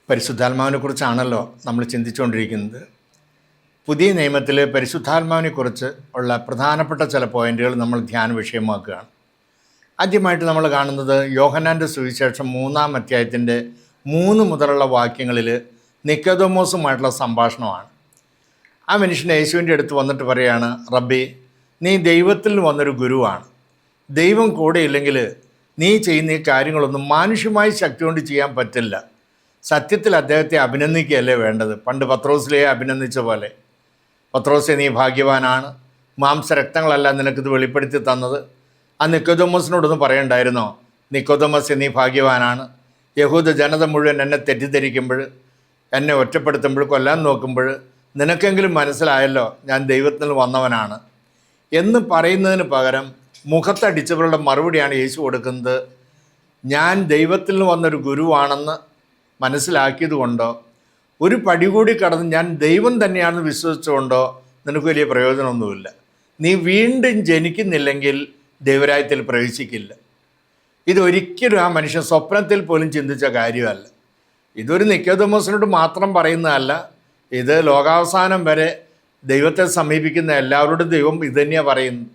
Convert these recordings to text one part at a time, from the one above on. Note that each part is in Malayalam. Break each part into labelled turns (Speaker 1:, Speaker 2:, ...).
Speaker 1: പരിശുദ്ധാത്മാവിനെക്കുറിച്ചാണല്ലോ നമ്മൾ ചിന്തിച്ചുകൊണ്ടിരിക്കുന്നത്. പുതിയ നിയമത്തിൽ പരിശുദ്ധാത്മാവിനെക്കുറിച്ച് ഉള്ള പ്രധാനപ്പെട്ട ചില പോയിൻ്റുകൾ നമ്മൾ ധ്യാന വിഷയമാക്കുകയാണ്. ആദ്യമായിട്ട് നമ്മൾ കാണുന്നത് യോഹന്നാൻ്റെ സുവിശേഷം 3-ാം അധ്യായത്തിൻ്റെ 3 മുതലുള്ള വാക്യങ്ങളിൽ നിക്കോദെമോസുമായിട്ടുള്ള സംഭാഷണമാണ്. ആ മനുഷ്യൻ യേശുവിൻ്റെ അടുത്ത് വന്നിട്ട് പറയുകയാണ്, റബ്ബി, നീ ദൈവത്തിൽ നിന്ന് വന്നൊരു ഗുരുവാണ്. ദൈവം കൂടെ ഇല്ലെങ്കിൽ നീ ചെയ്യുന്ന ഈ കാര്യങ്ങളൊന്നും മാനുഷ്യമായ ശക്തി കൊണ്ട് ചെയ്യാൻ പറ്റില്ല. സത്യത്തിൽ അദ്ദേഹത്തെ അഭിനന്ദിക്കുകയല്ലേ വേണ്ടത്. പണ്ട് പത്രോസിലെ അഭിനന്ദിച്ച പോലെ, പത്രോസെ നീ ഭാഗ്യവാനാണ്, മാംസരക്തങ്ങളല്ല നിനക്കിത് വെളിപ്പെടുത്തി തന്നത്. ആ നിക്കോദെമോസിനോടൊന്ന് പറയണ്ടായിരുന്നോ, നിക്കോദെമോസെ നീ ഭാഗ്യവാനാണ്, യഹൂദ ജനത മുഴുവൻ എന്നെ തെറ്റിദ്ധരിക്കുമ്പോൾ, എന്നെ ഒറ്റപ്പെടുത്തുമ്പോൾ, കൊല്ലാൻ നോക്കുമ്പോൾ നിനക്കെങ്കിലും മനസ്സിലായല്ലോ ഞാൻ ദൈവത്തിൽ നിന്ന് വന്നവനാണ് എന്ന് പറയുന്നതിന് പകരം മുഖത്തടിച്ചവരുടെ മറുപടിയാണ് യേശു കൊടുക്കുന്നത്. ഞാൻ ദൈവത്തിൽ നിന്ന് വന്നൊരു ഗുരുവാണെന്ന് മനസ്സിലാക്കിയത് കൊണ്ടോ, ഒരു പടി കൂടി കടന്ന് ഞാൻ ദൈവം തന്നെയാണെന്ന് വിശ്വസിച്ചുകൊണ്ടോ നിനക്ക് വലിയ പ്രയോജനമൊന്നുമില്ല. നീ വീണ്ടും ജനിക്കുന്നില്ലെങ്കിൽ ദൈവരാജ്യത്തിൽ പ്രവേശിക്കില്ല. ഇതൊരിക്കലും ആ മനുഷ്യൻ സ്വപ്നത്തിൽ പോലും ചിന്തിച്ച കാര്യമല്ല. ഇതൊരു നിക്കോദെമോസിനോട് മാത്രം പറയുന്നതല്ല, ഇത് ലോകാവസാനം വരെ ദൈവത്തെ സമീപിക്കുന്ന എല്ലാവരോടും ദൈവം ഇത് തന്നെയാണ് പറയുന്നത്.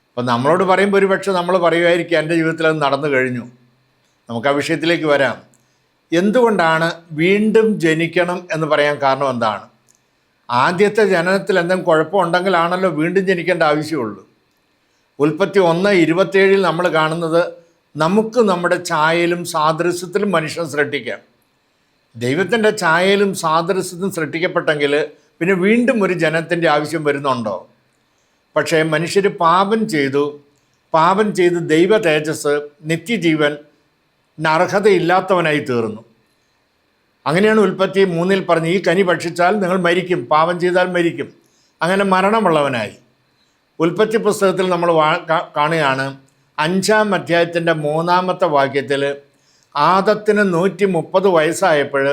Speaker 1: അപ്പം നമ്മളോട് പറയുമ്പോൾ ഒരുപക്ഷെ നമ്മൾ പറയുമായിരിക്കും, എൻ്റെ ജീവിതത്തിൽ അത് നടന്നു കഴിഞ്ഞു. നമുക്ക് ആ വിഷയത്തിലേക്ക് വരാം. എന്തുകൊണ്ടാണ് വീണ്ടും ജനിക്കണം എന്ന് പറയാൻ കാരണം എന്താണ്? ആദ്യത്തെ ജനനത്തിൽ എന്തെങ്കിലും കുഴപ്പമുണ്ടെങ്കിലാണല്ലോ വീണ്ടും ജനിക്കേണ്ട ആവശ്യമുള്ളൂ. ഉൽപ്പത്തി 1:27 നമ്മൾ കാണുന്നത്, നമുക്ക് നമ്മുടെ ഛായയിലും സാദൃശ്യത്തിലും മനുഷ്യൻ സൃഷ്ടിക്കാം. ദൈവത്തിൻ്റെ ഛായയിലും സാദൃശ്യത്തിലും സൃഷ്ടിക്കപ്പെട്ടെങ്കിൽ പിന്നെ വീണ്ടും ഒരു ജനനത്തിൻ്റെ ആവശ്യം വരുന്നുണ്ടോ? പക്ഷേ മനുഷ്യർ പാപം ചെയ്ത് ദൈവ തേജസ്, നിത്യജീവൻ അർഹതയില്ലാത്തവനായി തീർന്നു. അങ്ങനെയാണ് ഉൽപ്പത്തി 3 പറഞ്ഞ്, ഈ കനി ഭക്ഷിച്ചാൽ നിങ്ങൾ മരിക്കും, പാപം ചെയ്താൽ മരിക്കും. അങ്ങനെ മരണമുള്ളവനായി. ഉൽപ്പത്തി പുസ്തകത്തിൽ നമ്മൾ കാണുകയാണ്, 5-ാം അധ്യായത്തിൻ്റെ 3-ാമത്തെ വാക്യത്തിൽ ആദത്തിന് 130 വയസ്സായപ്പോൾ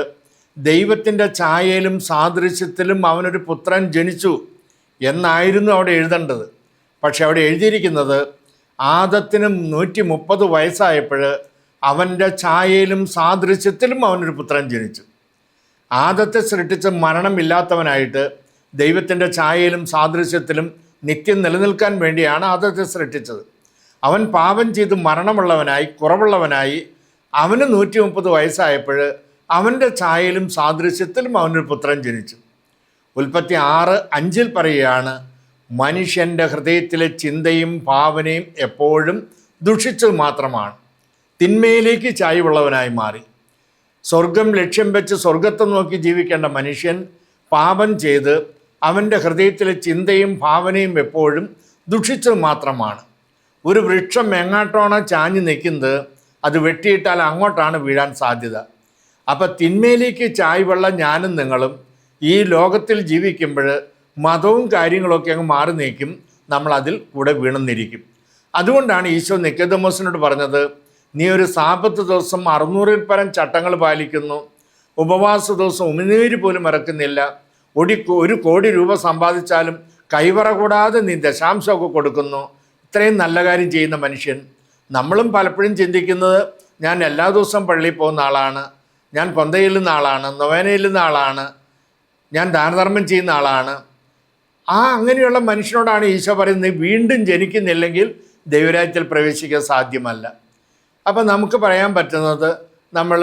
Speaker 1: ദൈവത്തിൻ്റെ ഛായയിലും സാദൃശ്യത്തിലും അവനൊരു പുത്രൻ ജനിച്ചു എന്നായിരുന്നു അവിടെ എഴുതേണ്ടത്. പക്ഷെ അവിടെ എഴുതിയിരിക്കുന്നത് ആദത്തിന് 130 വയസ്സായപ്പോൾ അവൻ്റെ ഛായയിലും സാദൃശ്യത്തിലും അവനൊരു പുത്രൻ ജനിച്ചു. ആദത്തെ സൃഷ്ടിച്ച് മരണമില്ലാത്തവനായിട്ട് ദൈവത്തിൻ്റെ ഛായയിലും സാദൃശ്യത്തിലും നിത്യം നിലനിൽക്കാൻ വേണ്ടിയാണ് ആദത്തെ സൃഷ്ടിച്ചത്. അവൻ പാപം ചെയ്ത് മരണമുള്ളവനായി, കുറവുള്ളവനായി, അവന് 130 വയസ്സായപ്പോൾ അവൻ്റെ ഛായയിലും സാദൃശ്യത്തിലും അവനൊരു പുത്രൻ ജനിച്ചു. ഉൽപ്പത്തി 6:5 പറയുകയാണ്, മനുഷ്യൻ്റെ ഹൃദയത്തിലെ ചിന്തയും ഭാവനയും എപ്പോഴും ദുഷിച്ചത് മാത്രമാണ്, തിന്മയിലേക്ക് ചായ്വുള്ളവനായി മാറി. സ്വർഗം ലക്ഷ്യം വെച്ച് സ്വർഗത്തെ നോക്കി ജീവിക്കേണ്ട മനുഷ്യൻ പാപം ചെയ്ത് അവൻ്റെ ഹൃദയത്തിലെ ചിന്തയും ഭാവനയും എപ്പോഴും ദുഷിച്ചത് മാത്രമാണ്. ഒരു വൃക്ഷം എങ്ങോട്ടാണോ ചാഞ്ഞു നിൽക്കുന്നത് അത് വെട്ടിയിട്ടാൽ അങ്ങോട്ടാണ് വീഴാൻ സാധ്യത. അപ്പം തിന്മയിലേക്ക് ചായ്വുള്ള ഞാനും നിങ്ങളും ഈ ലോകത്തിൽ ജീവിക്കുമ്പോൾ മതവും കാര്യങ്ങളൊക്കെ അങ്ങ് മാറി നീക്കും, നമ്മളതിൽ കൂടെ വീണെന്നിരിക്കും. അതുകൊണ്ടാണ് ഈശോ നിക്കോദെമോസിനോട് പറഞ്ഞത്, നീ ഒരു സാബത്ത് ദിവസം 600-ൽ പരം ചട്ടങ്ങൾ പാലിക്കുന്നു, ഉപവാസ ദിവസം ഉമിനീര് പോലും ഇറക്കുന്നില്ല, 1 കോടി രൂപ സമ്പാദിച്ചാലും കൈവറ കൂടാതെ നീ ദശാംശമൊക്കെ കൊടുക്കുന്നു, ഇത്രയും നല്ല കാര്യം ചെയ്യുന്ന മനുഷ്യൻ. നമ്മളും പലപ്പോഴും ചിന്തിക്കുന്നത്, ഞാൻ എല്ലാ ദിവസവും പള്ളിയിൽ പോകുന്ന ആളാണ്, ഞാൻ കൊന്തയിൽ നിന്ന ആളാണ്, നൊവേനയിൽ നിന്ന ആളാണ്, ഞാൻ ദാനധർമ്മം ചെയ്യുന്ന ആളാണ്. അങ്ങനെയുള്ള മനുഷ്യനോടാണ് ഈശോ പറയുന്നത്, വീണ്ടും ജനിക്കുന്നില്ലെങ്കിൽ ദൈവരാജ്യത്തിൽ പ്രവേശിക്കാൻ സാധ്യമല്ല. അപ്പം നമുക്ക് പറയാൻ പറ്റുന്നത്, നമ്മൾ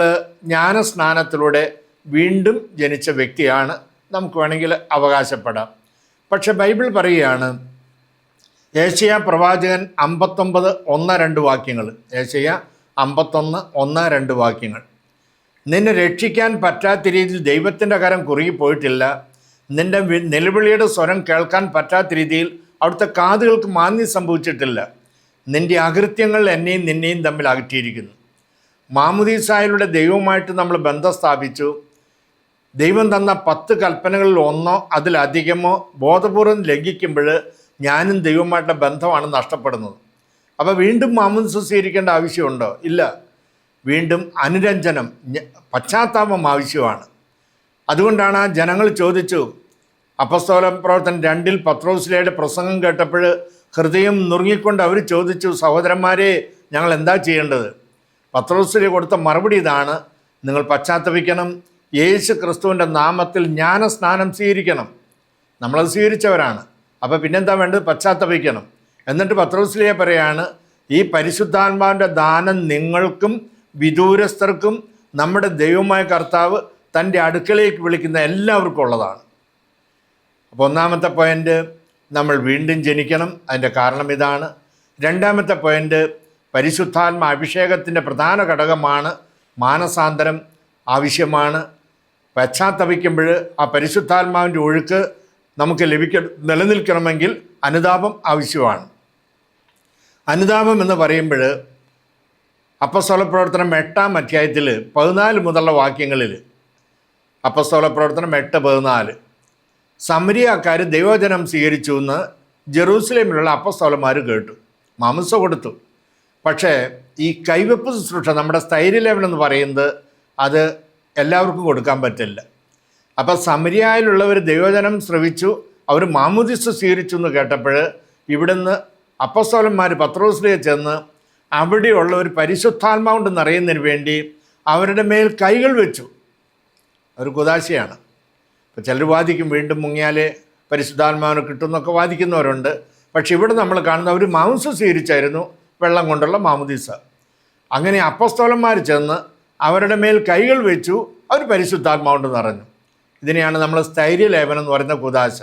Speaker 1: ജ്ഞാനസ്നാനത്തിലൂടെ വീണ്ടും ജനിച്ച വ്യക്തിയാണ്, നമുക്ക് വേണമെങ്കിൽ അവകാശപ്പെടാം. പക്ഷെ ബൈബിൾ പറയുകയാണ്, ഏശയ്യാ പ്രവാചകൻ 59:1-2 വാക്യങ്ങൾ, ഏശയ്യാ 51:1-2 വാക്യങ്ങൾ, നിന്നെ രക്ഷിക്കാൻ പറ്റാത്ത രീതിയിൽ ദൈവത്തിൻ്റെ കരം കുറുകിപ്പോയിട്ടില്ല, നിൻ്റെ നിലവിളിയുടെ സ്വരം കേൾക്കാൻ പറ്റാത്ത രീതിയിൽ അവിടുത്തെ കാതുകൾക്ക് മാന്യം സംഭവിച്ചിട്ടില്ല, നിൻ്റെ അകൃത്യങ്ങൾ എന്നെയും നിന്നെയും തമ്മിൽ അകറ്റിയിരിക്കുന്നു. മാമുദീസായിലൂടെ ദൈവവുമായിട്ട് നമ്മൾ ബന്ധം സ്ഥാപിച്ചു. ദൈവം തന്ന 10 കൽപ്പനകളിൽ ഒന്നോ അതിലധികമോ ബോധപൂർവം ലംഘിക്കുമ്പോൾ ഞാനും ദൈവവുമായിട്ടുള്ള ബന്ധമാണ് നഷ്ടപ്പെടുന്നത്. അപ്പോൾ വീണ്ടും മാമുദീസ സ്വീകരിക്കേണ്ട ആവശ്യമുണ്ടോ? ഇല്ല. വീണ്ടും അനുരഞ്ജനം, പശ്ചാത്താപം ആവശ്യമാണ്. അതുകൊണ്ടാണ് ആ ജനങ്ങൾ ചോദിച്ചു, അപ്പസ്തോല പ്രവർത്തനം 2-ൽ പത്രോസ്ലീഹയുടെ പ്രസംഗം കേട്ടപ്പോൾ ഹൃദയം നുറുങ്ങിക്കൊണ്ട് അവർ ചോദിച്ചു, സഹോദരന്മാരെ, ഞങ്ങൾ എന്താ ചെയ്യേണ്ടത്? പത്രോസ്ലീഹ കൊടുത്ത മറുപടി ഇതാണ്, നിങ്ങൾ പശ്ചാത്തപിക്കണം, യേശു ക്രിസ്തുവിൻ്റെ നാമത്തിൽ ജ്ഞാനസ്നാനം സ്വീകരിക്കണം. നമ്മളത് സ്വീകരിച്ചവരാണ്. അപ്പോൾ പിന്നെന്താ വേണ്ടത്? പശ്ചാത്തപിക്കണം. എന്നിട്ട് പത്രോസ്ലീഹ പറയാണ്, ഈ പരിശുദ്ധാത്മാവിൻ്റെ ദാനം നിങ്ങൾക്കും വിദൂരസ്ഥർക്കും നമ്മുടെ ദൈവമായ കർത്താവ് തൻ്റെ അടുക്കളയിലേക്ക് വിളിക്കുന്ന എല്ലാവർക്കും ഉള്ളതാണ്. അപ്പോൾ ഒന്നാമത്തെ പോയിൻ്റ്, നമ്മൾ വീണ്ടും ജനിക്കണം. അതിൻ്റെ കാരണം ഇതാണ്. രണ്ടാമത്തെ പോയിൻ്റ്, പരിശുദ്ധാത്മ അഭിഷേകത്തിൻ്റെ പ്രധാന ഘടകമാണ് മാനസാന്തരം ആവശ്യമാണ്. പശ്ചാത്തപിക്കുമ്പോൾ ആ പരിശുദ്ധാത്മാവിൻ്റെ ഒഴുക്ക് നമുക്ക് നിലനിൽക്കണമെങ്കിൽ അനുതാപം ആവശ്യമാണ്. അനുതാപം എന്ന് പറയുമ്പോൾ അപ്പസ്തോലപ്രവർത്തനം 8-ാം അധ്യായത്തിൽ 14 മുതലുള്ള വാക്യങ്ങളിൽ, അപ്പസ്തോലപ്രവർത്തനം 8:14, സമരിയാക്കാർ ദൈവവചനം സ്വീകരിച്ചു എന്ന് ജെറൂസലേമിലുള്ള അപ്പസ്തോലന്മാർ കേട്ടു, മാംസ കൊടുത്തു. പക്ഷേ ഈ കൈവെപ്പ് ശുശ്രൂഷ, നമ്മുടെ സ്ഥൈര്യലേപനം എന്ന് പറയുന്നത്, അത് എല്ലാവർക്കും കൊടുക്കാൻ പറ്റില്ല. അപ്പോൾ സമരിയായിലുള്ളവർ ദൈവവചനം ശ്രവിച്ചു, അവർ മാമോദീസ സ്വീകരിച്ചു എന്ന് കേട്ടപ്പോൾ ഇവിടുന്ന് അപ്പസ്തോലന്മാർ പത്രോസ്ലീഹ ചെന്ന് അവിടെയുള്ള ഒരു പരിശുദ്ധാത്മാവുണ്ട് നിറയുന്നതിന് വേണ്ടി അവരുടെ മേൽ കൈകൾ വെച്ചു. ഒരു കുദാശയാണ്. ഇപ്പോൾ ചിലർ വാദിക്കും വീണ്ടും മുങ്ങിയാലേ പരിശുദ്ധാത്മാവിനെ കിട്ടുമെന്നൊക്കെ വാദിക്കുന്നവരുണ്ട്. പക്ഷെ ഇവിടെ നമ്മൾ കാണുന്ന അവർ മാംസം സ്വീകരിച്ചായിരുന്നു, വെള്ളം കൊണ്ടുള്ള മാമോദീസ. അങ്ങനെ അപ്പസ്തോലന്മാർ ചെന്ന് അവരുടെ മേൽ കൈകൾ വെച്ചു, അവർ പരിശുദ്ധാത്മാവുണ്ട് നിറഞ്ഞു. ഇതിനെയാണ് നമ്മൾ സ്ഥൈര്യലേപനം എന്ന് പറയുന്ന കുദാശ.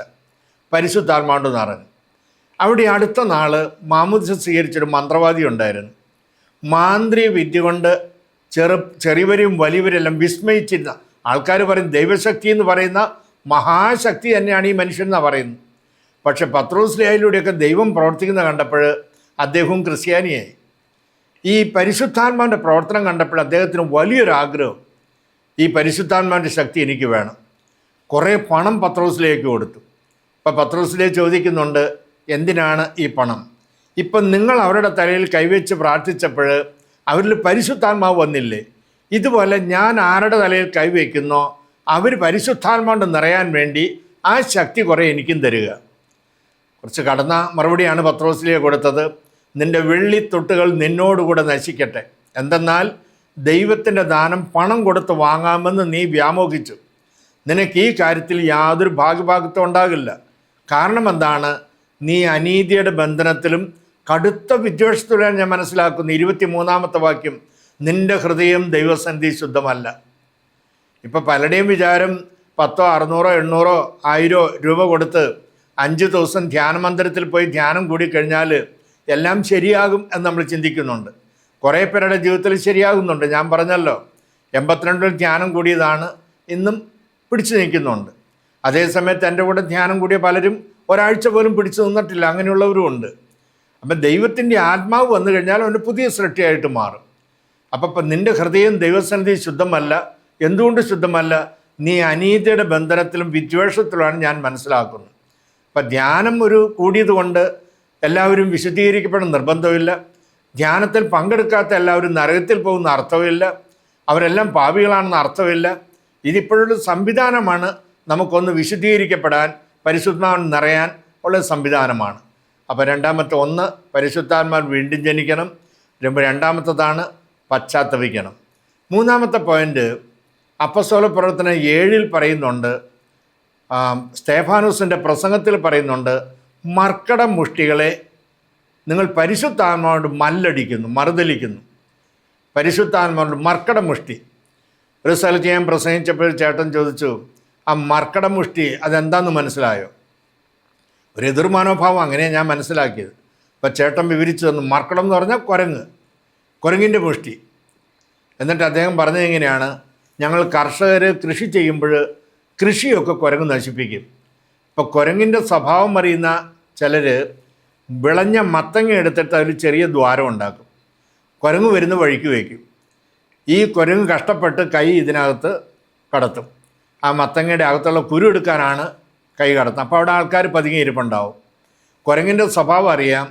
Speaker 1: പരിശുദ്ധാത്മാവുണ്ട് നിറഞ്ഞു. അവിടെ അടുത്ത നാൾ മാമോദീസ സ്വീകരിച്ചൊരു മന്ത്രവാദി ഉണ്ടായിരുന്നു. മാന്ത്രിക വിദ്യ കൊണ്ട് ചെറിയവരും വലിയവരെല്ലാം വിസ്മയിച്ചിരുന്ന ആൾക്കാർ പറയും ദൈവശക്തി എന്ന് പറയുന്ന മഹാശക്തി തന്നെയാണ് ഈ മനുഷ്യൻ എന്നാണ് പറയുന്നത്. പക്ഷെ പത്രോസ്ലീഹയിലൂടെയൊക്കെ ദൈവം പ്രവർത്തിക്കുന്നത് കണ്ടപ്പോൾ അദ്ദേഹവും ക്രിസ്ത്യാനിയായി. ഈ പരിശുദ്ധാത്മാവിൻ്റെ പ്രവർത്തനം കണ്ടപ്പോൾ അദ്ദേഹത്തിന് വലിയൊരാഗ്രഹം, ഈ പരിശുദ്ധാത്മാവിൻ്റെ ശക്തി എനിക്ക് വേണം. കുറേ പണം പത്രോസ്ലീഹയ്ക്ക് കൊടുത്തു. അപ്പോൾ പത്രോസ്ലീഹ ചോദിക്കുന്നുണ്ട്, എന്തിനാണ് ഈ പണം? ഇപ്പം നിങ്ങൾ അവരുടെ തലയിൽ കൈവച്ച് പ്രാർത്ഥിച്ചപ്പോൾ അവരിൽ പരിശുദ്ധാത്മാവ് വന്നില്ലേ? ഇതുപോലെ ഞാൻ ആരുടെ തലയിൽ കൈവയ്ക്കുന്നോ അവർ പരിശുദ്ധാത്മാവ് നിറയാൻ വേണ്ടി ആ ശക്തി കുറേ എനിക്കും തരിക. കുറച്ച് കടന്ന മറുപടിയാണ് പത്രോസ്ലീഹ കൊടുത്തത്. നിൻ്റെ വെള്ളിത്തൊട്ടുകൾ നിന്നോടുകൂടെ നശിക്കട്ടെ. എന്തെന്നാൽ ദൈവത്തിൻ്റെ ദാനം പണം കൊടുത്ത് വാങ്ങാമെന്ന് നീ വ്യാമോഹിച്ചു. നിനക്ക് ഈ കാര്യത്തിൽ യാതൊരു ഭാഗ്യഭാഗത്വം ഉണ്ടാകില്ല. കാരണം എന്താണ്? നീ അനീതിയുടെ ബന്ധനത്തിലും കടുത്ത വിദ്വേഷത്തിലാണ് ഞാൻ മനസ്സിലാക്കുന്നു. 23-ാമത്തെ വാക്യം, നിൻ്റെ ഹൃദയം ദൈവസന്നിധി ശുദ്ധമല്ല. ഇപ്പോൾ പലരുടെയും വിചാരം 1000, 600, 800, 1000 രൂപ കൊടുത്ത് 5 ദിവസം ധ്യാനമന്ദിരത്തിൽ പോയി ധ്യാനം കൂടിക്കഴിഞ്ഞാൽ എല്ലാം ശരിയാകും എന്ന് നമ്മൾ ചിന്തിക്കുന്നുണ്ട്. കുറേ പേരുടെ ജീവിതത്തിൽ ശരിയാകുന്നുണ്ട്. ഞാൻ പറഞ്ഞല്ലോ, 82-ൽ ധ്യാനം കൂടിയതാണ്, ഇന്നും പിടിച്ചു നിൽക്കുന്നുണ്ട്. അതേസമയത്ത് എൻ്റെ കൂടെ ധ്യാനം കൂടിയ പലരും ഒരാഴ്ച പോലും പിടിച്ചു നിന്നിട്ടില്ല, അങ്ങനെയുള്ളവരും ഉണ്ട്. അപ്പം ദൈവത്തിൻ്റെ ആത്മാവ് വന്നു കഴിഞ്ഞാൽ അവന് പുതിയ സൃഷ്ടിയായിട്ട് മാറും. അപ്പം നിൻ്റെ ഹൃദയം ദൈവസന്നിധി ശുദ്ധമല്ല. എന്തുകൊണ്ട് ശുദ്ധമല്ല? നീ അനീതിയുടെ ബന്ധനത്തിലും വിദ്വേഷത്തിലുമാണ് ഞാൻ മനസ്സിലാക്കുന്നത്. അപ്പം ധ്യാനം ഒരു കൂടിയത് കൊണ്ട് എല്ലാവരും വിശുദ്ധീകരിക്കപ്പെടുന്ന നിർബന്ധമില്ല. ധ്യാനത്തിൽ പങ്കെടുക്കാത്ത എല്ലാവരും നരകത്തിൽ പോകുന്ന അർത്ഥമില്ല. അവരെല്ലാം പാപികളാണെന്ന് അർത്ഥമില്ല. ഇതിപ്പോഴൊരു സംവിധാനമാണ്, നമുക്കൊന്ന് വിശുദ്ധീകരിക്കപ്പെടാൻ, പരിശുദ്ധാത്മാവിൽ നിറയാൻ ഉള്ള സംവിധാനമാണ്. അപ്പോൾ രണ്ടാമത്തെ ഒന്ന്, പരിശുദ്ധാത്മാവിൽ വീണ്ടും ജനിക്കണം. രണ്ടാമത്തതാണ് പശ്ചാത്തപിക്കണം. മൂന്നാമത്തെ പോയിൻ്റ് അപ്പസ്തോല പ്രവർത്തനം 7-ൽ പറയുന്നുണ്ട്, സ്തേഫാനോസിൻ്റെ പ്രസംഗത്തിൽ പറയുന്നുണ്ട്, മർക്കട മുഷ്ടികളെ നിങ്ങൾ പരിശുദ്ധാത്മാവോട് മല്ലടിക്കുന്നു, മറുതലിക്കുന്നു. പരിശുദ്ധാത്മാവോട് മർക്കട മുഷ്ടി. ഒരു സ്ഥലത്ത് ഞാൻ പ്രസംഗിച്ചപ്പോൾ ചേട്ടൻ ചോദിച്ചു, ആ മർക്കട മുഷ്ടി അതെന്താണെന്ന് മനസ്സിലായോ? ഒരു എതിർ മനോഭാവം അങ്ങനെയാണ് ഞാൻ മനസ്സിലാക്കിയത്. അപ്പോൾ ചേട്ടൻ വിവരിച്ചു തന്നു, മർക്കടം എന്ന് പറഞ്ഞാൽ കുരങ്ങിൻ്റെ മുഷ്ടി. എന്നിട്ട് അദ്ദേഹം പറഞ്ഞത് എങ്ങനെയാണ്, ഞങ്ങൾ കർഷകർ കൃഷി ചെയ്യുമ്പോൾ കൃഷിയൊക്കെ കുരങ്ങ് നശിപ്പിക്കും. ഇപ്പോൾ കുരങ്ങിൻ്റെ സ്വഭാവം അറിയുന്ന ചിലർ വിളഞ്ഞ മത്തങ്ങ എടുത്തിട്ട് അതിൽ ചെറിയ ദ്വാരം ഉണ്ടാക്കും, കുരങ്ങ് വരുന്ന വഴിക്ക് വയ്ക്കും. ഈ കുരങ്ങ് കഷ്ടപ്പെട്ട് കൈ ഇതിനകത്ത് കടത്തും. ആ മത്തങ്ങയുടെ അകത്തുള്ള കുരു എടുക്കാനാണ് കൈ കടത്തുന്നത്. അപ്പോൾ അവിടെ ആൾക്കാർ പതുങ്ങിയിരിപ്പുണ്ടാവും. കുരങ്ങിൻ്റെ സ്വഭാവം അറിയാം,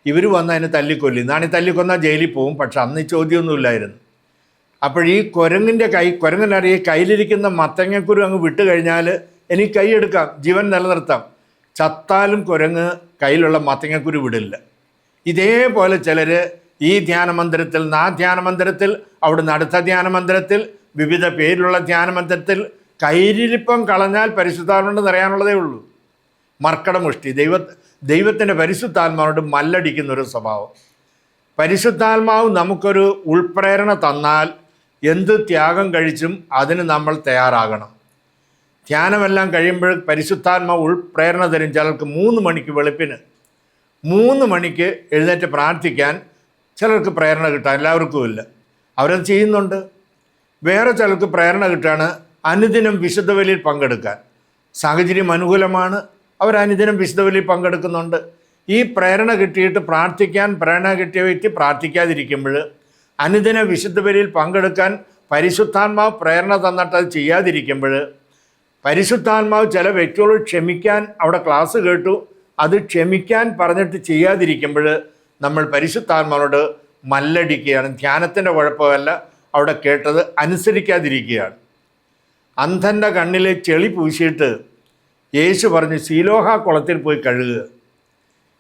Speaker 1: ഇവർ വന്ന് അതിനെ തല്ലിക്കൊല്ലി. നാണി തല്ലിക്കൊന്നാൽ ജയിലിൽ പോവും. പക്ഷെ അന്ന് ഈ ചോദ്യമൊന്നുമില്ലായിരുന്നു. അപ്പോൾ ഈ കുരങ്ങനറിയ കയ്യിലിരിക്കുന്ന മത്തങ്ങക്കുരു അങ്ങ് വിട്ട് കഴിഞ്ഞാൽ എനിക്ക് കൈ എടുക്കാം, ജീവൻ നിലനിർത്താം. ചത്താലും കുരങ്ങ് കയ്യിലുള്ള മത്തങ്ങക്കുരു വിടില്ല. ഇതേപോലെ ചിലർ ഈ ധ്യാനമന്ദിരത്തിൽ നിന്ന് ആ ധ്യാനമന്ദിരത്തിൽ, അവിടുന്ന് അടുത്ത ധ്യാനമന്ദിരത്തിൽ വിവിധ പേരിലുള്ള ധ്യാനമന്ത്രത്തിൽ കൈരിലിപ്പം കളഞ്ഞാൽ പരിശുദ്ധാത്മാവോട് അറിയാനുള്ളതേ ഉള്ളൂ. മർക്കടമുഷ്ടി, ദൈവത്തിൻ്റെ പരിശുദ്ധാത്മാവോട് മല്ലടിക്കുന്നൊരു സ്വഭാവം. പരിശുദ്ധാത്മാവ് നമുക്കൊരു ഉൾപ്രേരണ തന്നാൽ എന്ത് ത്യാഗം കഴിച്ചും അതിന് നമ്മൾ തയ്യാറാകണം. ധ്യാനമെല്ലാം കഴിയുമ്പോൾ പരിശുദ്ധാത്മാവ് ഉൾപ്രേരണ തരും. ചിലർക്ക് 3 മണിക്ക് വെളുപ്പിന് 3 മണിക്ക് എഴുന്നേറ്റ് പ്രാർത്ഥിക്കാൻ ചിലർക്ക് പ്രേരണ കിട്ടാൻ, എല്ലാവർക്കും ഇല്ല, അവരത് ചെയ്യുന്നുണ്ട്. വേറെ ചിലർക്ക് പ്രേരണ കിട്ടാണ് അനുദിനം വിശുദ്ധ ബലിയിൽ പങ്കെടുക്കാൻ. സാഹചര്യം അനുകൂലമാണ്, അവർ അനുദിനം വിശുദ്ധ ബലിയിൽ പങ്കെടുക്കുന്നുണ്ട്. ഈ പ്രേരണ കിട്ടിയിട്ട് പ്രാർത്ഥിക്കാൻ പ്രേരണ കിട്ടിയ വ്യക്തി പ്രാർത്ഥിക്കാതിരിക്കുമ്പോൾ, അനുദിന വിശുദ്ധ ബലിയിൽ പങ്കെടുക്കാൻ പരിശുദ്ധാത്മാവ് പ്രേരണ തന്നിട്ട് അത് ചെയ്യാതിരിക്കുമ്പോൾ, പരിശുദ്ധാത്മാവ് ചില വ്യക്തികളോട് ക്ഷമിക്കാൻ അവിടെ ക്ലാസ് കേട്ടു, അത് ക്ഷമിക്കാൻ പറഞ്ഞിട്ട് ചെയ്യാതിരിക്കുമ്പോൾ നമ്മൾ പരിശുദ്ധാത്മാവോട് മല്ലടിക്കുകയാണ്. ധ്യാനത്തിൻ്റെ കുഴപ്പമല്ല, അവിടെ കേട്ടത് അനുസരിക്കാതിരിക്കുകയാണ്. അന്ധൻ്റെ കണ്ണിൽ ചെളി പൂശിയിട്ട് യേശു പറഞ്ഞു സീലോഹ കുളത്തിൽ പോയി കഴുകുക.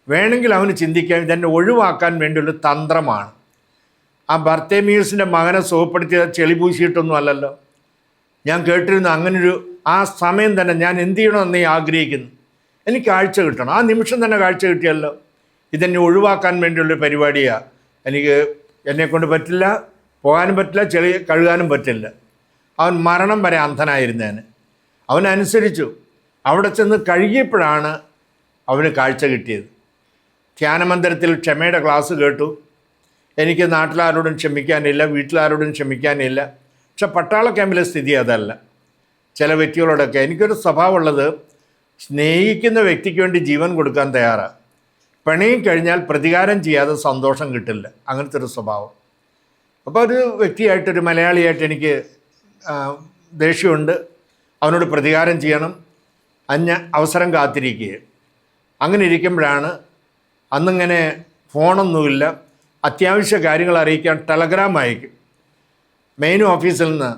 Speaker 1: വേണമെങ്കിൽ അവന് ചിന്തിക്കാൻ ഇതെന്നെ ഒഴിവാക്കാൻ വേണ്ടിയുള്ള തന്ത്രമാണ്. ആ ബർത്തേമിയൂസിൻ്റെ മകനെ സുഖപ്പെടുത്തിയത് ചെളി പൂശിയിട്ടൊന്നും അല്ലല്ലോ. ഞാൻ കേട്ടിരുന്നു അങ്ങനൊരു ആ സമയം തന്നെ ഞാൻ എന്ത് ചെയ്യണമെന്ന് നീ ആഗ്രഹിക്കുന്നു, എനിക്ക് കാഴ്ച കിട്ടണം. ആ നിമിഷം തന്നെ കാഴ്ച കിട്ടിയല്ലോ. ഇതെന്നെ ഒഴിവാക്കാൻ വേണ്ടിയുള്ളൊരു പരിപാടിയാണ്. എന്നെക്കൊണ്ട് പറ്റില്ല, പോകാനും പറ്റില്ല, ചെളി കഴുകാനും പറ്റില്ല. അവൻ മരണം വരെ അന്ധനായിരുന്നേന്. അവനനുസരിച്ചു. അവിടെ ചെന്ന് കഴുകിയപ്പോഴാണ് അവന് കാഴ്ച കിട്ടിയത്. ധ്യാനമന്ദിരത്തിൽ ക്ഷമയുടെ ക്ലാസ് കേട്ടു. എനിക്ക് നാട്ടിലാരോടും ക്ഷമിക്കാനില്ല, വീട്ടിലാരോടും ക്ഷമിക്കാനില്ല. പക്ഷെ പട്ടാള ക്യാമ്പിലെ സ്ഥിതി അതല്ല. ചില വ്യക്തികളോടൊക്കെ എനിക്കൊരു സ്വഭാവമുള്ളത്, സ്നേഹിക്കുന്ന വ്യക്തിക്ക് വേണ്ടി ജീവൻ കൊടുക്കാൻ തയ്യാറാണ്. പിണയും കഴിഞ്ഞാൽ പ്രതികാരം ചെയ്യാതെ സന്തോഷം കിട്ടില്ല, അങ്ങനത്തെ ഒരു സ്വഭാവം. അപ്പോൾ ഒരു വ്യക്തിയായിട്ടൊരു മലയാളിയായിട്ട് എനിക്ക് ദേഷ്യമുണ്ട്, അവനോട് പ്രതികാരം ചെയ്യണം, അവസരം കാത്തിരിക്കുക. അങ്ങനെ ഇരിക്കുമ്പോഴാണ് അന്നിങ്ങനെ ഫോണൊന്നുമില്ല, അത്യാവശ്യ കാര്യങ്ങൾ അറിയിക്കാൻ ടെലഗ്രാം അയക്കും. മെയിൻ ഓഫീസിൽ നിന്ന്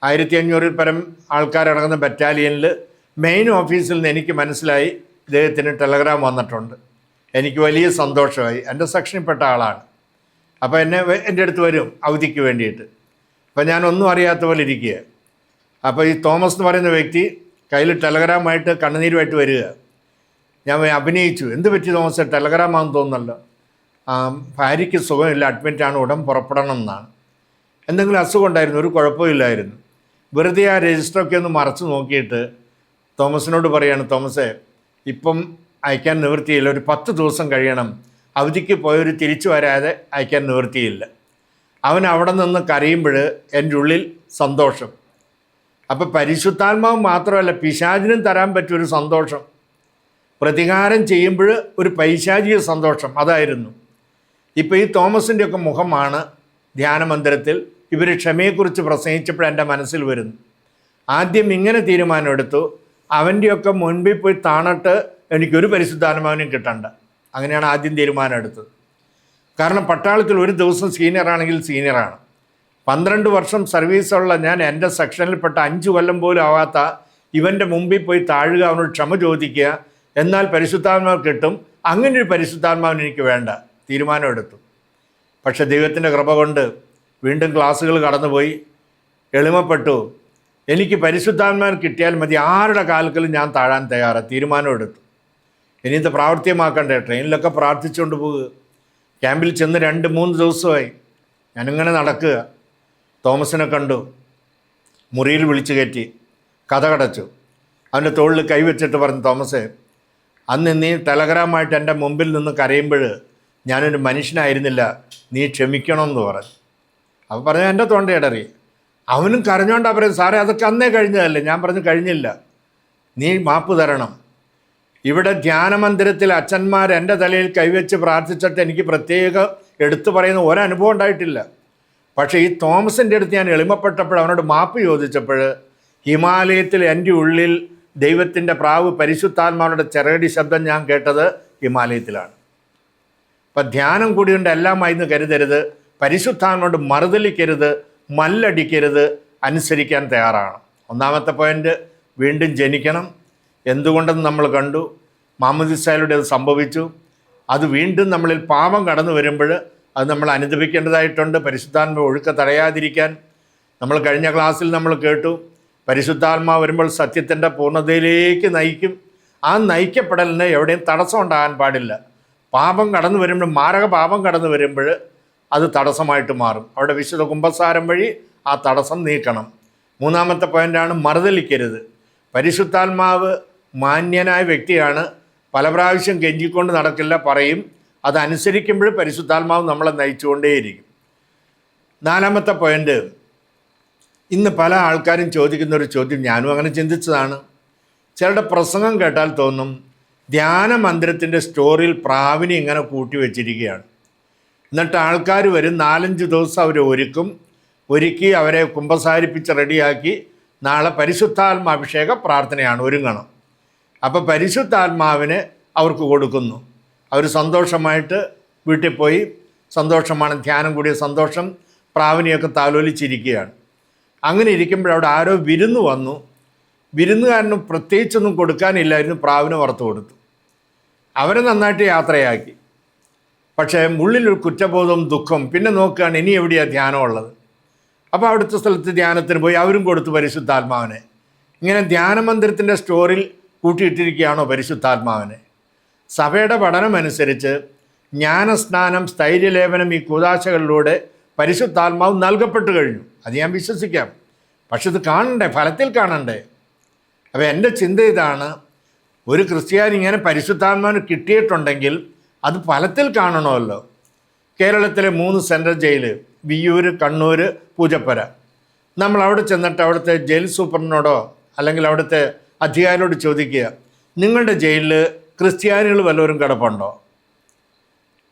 Speaker 1: 1500 പരം ആൾക്കാരടങ്ങുന്ന ബറ്റാലിയനിൽ മെയിൻ ഓഫീസിൽ നിന്ന് എനിക്ക് മനസ്സിലായി ഇദ്ദേഹത്തിന് ടെലഗ്രാം വന്നിട്ടുണ്ട്. എനിക്ക് വലിയ സന്തോഷമായി. എൻ്റെ സെക്ഷനിൽപ്പെട്ട ആളാണ്. അപ്പോൾ എൻ്റെ അടുത്ത് വരും അവധിക്ക് വേണ്ടിയിട്ട്. അപ്പോൾ ഞാനൊന്നും അറിയാത്ത പോലെ ഇരിക്കുക. അപ്പോൾ ഈ തോമസ് എന്ന് പറയുന്ന വ്യക്തി കയ്യിൽ ടെലഗ്രാമായിട്ട് കണ്ണുനീരുമായിട്ട് വരിക. ഞാൻ അഭിനയിച്ചു, എന്ത് പറ്റി തോമസ്, ടെലഗ്രാമാണെന്ന് തോന്നുന്നല്ലോ. ഭാര്യയ്ക്ക് സുഖമില്ല, അഡ്മിറ്റാണ്, ഉടൻ പുറപ്പെടണം എന്നാണ്. എന്തെങ്കിലും അസുഖം ഉണ്ടായിരുന്നു? ഒരു കുഴപ്പമില്ലായിരുന്നു. വെറുതെ ആ രജിസ്റ്ററൊക്കെ ഒന്ന് മറച്ചു നോക്കിയിട്ട് തോമസിനോട് പറയാണ്, തോമസേ ഇപ്പം അയക്കാൻ നിവൃത്തിയില്ല, ഒരു 10 ദിവസം കഴിയണം, അവധിക്ക് പോയൊരു തിരിച്ചു വരാതെ അയക്കാൻ നിവൃത്തിയില്ല. അവൻ അവിടെ നിന്ന് കരയുമ്പോൾ എൻ്റെ ഉള്ളിൽ സന്തോഷം. അപ്പോൾ പരിശുദ്ധാത്മാവ് മാത്രമല്ല, പിശാചിനും തരാൻ പറ്റിയൊരു സന്തോഷം. പ്രതികാരം ചെയ്യുമ്പോൾ ഒരു പൈശാചിക സന്തോഷം, അതായിരുന്നു. ഇപ്പോൾ ഈ തോമസിൻ്റെയൊക്കെ മുഖമാണ് ധ്യാനമന്ദിരത്തിൽ ഇവർ ക്ഷമയെക്കുറിച്ച് പ്രസംഗിച്ചപ്പോൾ എൻ്റെ മനസ്സിൽ വരുന്നു. ആദ്യം ഇങ്ങനെ തീരുമാനമെടുത്തു, അവൻ്റെയൊക്കെ മുൻപിൽ പോയി താണിട്ട് എനിക്കൊരു പരിശുദ്ധാത്മാവിനും കിട്ടണ്ട. അങ്ങനെയാണ് ആദ്യം തീരുമാനം എടുത്തത്. കാരണം പട്ടാളത്തിൽ ഒരു ദിവസം സീനിയറാണെങ്കിൽ സീനിയറാണ്. 12 വർഷം സർവീസുള്ള ഞാൻ എൻ്റെ സെക്ഷനിൽപ്പെട്ട 5 കൊല്ലം പോലും ആവാത്ത ഇവൻ്റെ മുമ്പിൽ പോയി താഴുക, അവനോട് ക്ഷമ ചോദിക്കുക, എന്നാൽ പരിശുദ്ധാത്മാവ് കിട്ടും. അങ്ങനെയൊരു പരിശുദ്ധാത്മാവിന് എനിക്ക് വേണ്ട. തീരുമാനമെടുത്തു. പക്ഷെ ദൈവത്തിൻ്റെ കൃപ കൊണ്ട് വീണ്ടും ക്ലാസ്സുകൾ കടന്നുപോയി, എളിമപ്പെട്ടു. എനിക്ക് പരിശുദ്ധാത്മാവിന് കിട്ടിയാൽ മതി, ആരുടെ കാൽക്കലും ഞാൻ താഴാൻ തയ്യാറാണ്. തീരുമാനമെടുത്തു. ഇനി ഇത് പ്രാവർത്തികമാക്കണ്ടേ. ട്രെയിനിലൊക്കെ പ്രാർത്ഥിച്ചുകൊണ്ട് പോകുക. ക്യാമ്പിൽ ചെന്ന് 2-3 ദിവസമായി ഞാനിങ്ങനെ നടക്കുക. തോമസിനെ കണ്ടു, മുറിയിൽ വിളിച്ചു കയറ്റി കഥ കടച്ചു. അവൻ്റെ തോളിൽ കൈവച്ചിട്ട് പറഞ്ഞു, തോമസേ അന്ന് നീ ടെലഗ്രാമായിട്ട് എൻ്റെ മുമ്പിൽ നിന്ന് കരയുമ്പോൾ ഞാനൊരു മനുഷ്യനായിരുന്നില്ല, നീ ക്ഷമിക്കണമെന്ന് പറഞ്ഞു. അപ്പോൾ പറഞ്ഞു എൻ്റെ തൊണ്ടയിടറി. അവനും കരഞ്ഞോണ്ടാ പറയും, സാറേ അതൊക്കെ അന്നേ കഴിഞ്ഞതല്ലേ. ഞാൻ പറഞ്ഞു കഴിഞ്ഞില്ല, നീ മാപ്പ് തരണം. ഇവിടെ ധ്യാനമന്ദിരത്തിൽ അച്ഛന്മാർ എൻ്റെ തലയിൽ കൈവച്ച് പ്രാർത്ഥിച്ചിട്ട് എനിക്ക് പ്രത്യേകം എടുത്തു പറയുന്ന ഒരനുഭവം ഉണ്ടായിട്ടില്ല. പക്ഷേ ഈ തോമസിൻ്റെ അടുത്ത് ഞാൻ എളിമപ്പെട്ടപ്പോൾ, അവനോട് മാപ്പ് ചോദിച്ചപ്പോൾ, ഹിമാലയത്തിൽ എൻ്റെ ഉള്ളിൽ ദൈവത്തിൻ്റെ പ്രാവ് പരിശുദ്ധാത്മാവിൻ്റെ ചിറകടി ശബ്ദം ഞാൻ കേട്ടത് ഹിമാലയത്തിലാണ്. അപ്പം ധ്യാനം കൂടിയുണ്ട് എല്ലാമായി എന്ന് കരുതരുത്. പരിശുദ്ധാത്മാവോട് മറുതലിക്കരുത്, മല്ലടിക്കരുത്, അനുസരിക്കാൻ തയ്യാറാണ്. ഒന്നാമത്തെ പോയിൻ്റ്, വീണ്ടും ജനിക്കണം. എന്തുകൊണ്ടെന്ന് നമ്മൾ കണ്ടു. മാമോദിസയിലൂടെ അത് സംഭവിച്ചു. അത് വീണ്ടും നമ്മളിൽ പാപം കടന്നു വരുമ്പോൾ അത് നമ്മൾ അനുദപിക്കേണ്ടതായിട്ടുണ്ട്. പരിശുദ്ധാത്മാവ് ഒഴുക്ക് തടയാതിരിക്കാൻ നമ്മൾ കഴിഞ്ഞ ക്ലാസ്സിൽ നമ്മൾ കേട്ടു, പരിശുദ്ധാത്മാവ് വരുമ്പോൾ സത്യത്തിൻ്റെ പൂർണ്ണതയിലേക്ക് നയിക്കും. ആ നയിക്കപ്പെടലിന് എവിടെയും തടസ്സം ഉണ്ടാകാൻ പാടില്ല. പാപം കടന്നു വരുമ്പോൾ, മാരക പാപം കടന്നു വരുമ്പോൾ അത് തടസ്സമായിട്ട് മാറും. അവിടെ വിശുദ്ധ കുമ്പസാരം വഴി ആ തടസ്സം നീക്കണം. മൂന്നാമത്തെ പോയിൻ്റാണ് മറുതലിക്കരുത്. പരിശുദ്ധാത്മാവ് മാന്യനായ വ്യക്തിയാണ്. പല പ്രാവശ്യം കെഞ്ചിക്കൊണ്ട് നടക്കില്ല, പറയും. അതനുസരിക്കുമ്പോൾ പരിശുദ്ധാത്മാവ് നമ്മളെ നയിച്ചുകൊണ്ടേയിരിക്കും. നാലാമത്തെ പോയിൻ്റ്, ഇന്ന് പല ആൾക്കാരും ചോദിക്കുന്നൊരു ചോദ്യം, ഞാനും അങ്ങനെ ചിന്തിച്ചതാണ്. ചിലരുടെ പ്രസംഗം കേട്ടാൽ തോന്നും ധ്യാന മന്ദിരത്തിൻ്റെ സ്റ്റോറിൽ പ്രാവിനെ ഇങ്ങനെ കൂട്ടി വെച്ചിരിക്കുകയാണ്. എന്നിട്ട് ആൾക്കാർ വരും, 4-5 ദിവസം അവർ ഒരുക്കി അവരെ കുമ്പസാരിപ്പിച്ച് റെഡിയാക്കി നാളെ പരിശുദ്ധാത്മാഭിഷേക പ്രാർത്ഥനയാണ്, ഒരുങ്ങണം. അപ്പോൾ പരിശുദ്ധാത്മാവിനെ അവർക്ക് കൊടുക്കുന്നു. അവർ സന്തോഷമായിട്ട് വീട്ടിൽ പോയി, സന്തോഷമാണ്, ധ്യാനം കൂടിയ സന്തോഷം, പ്രാവിനെയൊക്കെ താലോലിച്ചിരിക്കുകയാണ്. അങ്ങനെ ഇരിക്കുമ്പോഴവിടെ ആരോ വിരുന്ന് വന്നു. വിരുന്നുകാരന് പ്രത്യേകിച്ചൊന്നും കൊടുക്കാനില്ലായിരുന്നു, പ്രാവിനെ വറുത്ത് കൊടുത്തു. അവരെ നന്നായിട്ട് യാത്രയാക്കി. പക്ഷേ ഉള്ളിലൊരു കുറ്റബോധവും ദുഃഖം. പിന്നെ നോക്കുകയാണ് ഇനി എവിടെയാണ് ധ്യാനമുള്ളത്. അപ്പോൾ അവിടുത്തെ സ്ഥലത്ത് ധ്യാനത്തിന് പോയി, അവരും കൊടുത്തു പരിശുദ്ധാത്മാവിനെ. ഇങ്ങനെ ധ്യാനമന്ദിരത്തിൻ്റെ സ്റ്റോറിൽ കൂട്ടിയിട്ടിരിക്കുകയാണോ പരിശുദ്ധാത്മാവിനെ? സഭയുടെ പഠനമനുസരിച്ച് ജ്ഞാനസ്നാനം, സ്ഥൈര്യലേപനം, ഈ കൂദാശകളിലൂടെ പരിശുദ്ധാത്മാവ് നൽകപ്പെട്ടു കഴിഞ്ഞു. അത് ഞാൻ വിശ്വസിക്കാം. പക്ഷെ ഇത് കാണണ്ടേ, ഫലത്തിൽ കാണണ്ടേ? അപ്പോൾ എൻ്റെ ചിന്ത ഇതാണ്, ഒരു ക്രിസ്ത്യാനി ഇങ്ങനെ പരിശുദ്ധാത്മാവിന് കിട്ടിയിട്ടുണ്ടെങ്കിൽ അത് ഫലത്തിൽ കാണണമല്ലോ. കേരളത്തിലെ 3 സെൻട്രൽ ജയിൽ, വിയ്യൂർ, കണ്ണൂർ, പൂജപ്പുര. നമ്മൾ അവിടെ ചെന്നിട്ട് അവിടുത്തെ ജയിൽ സൂപ്രണ്ടിനോടോ അല്ലെങ്കിൽ അവിടുത്തെ അധികാരിയോട് ചോദിക്കുക, നിങ്ങളുടെ ജയിലിൽ ക്രിസ്ത്യാനികൾ വല്ലവരും കിടപ്പുണ്ടോ?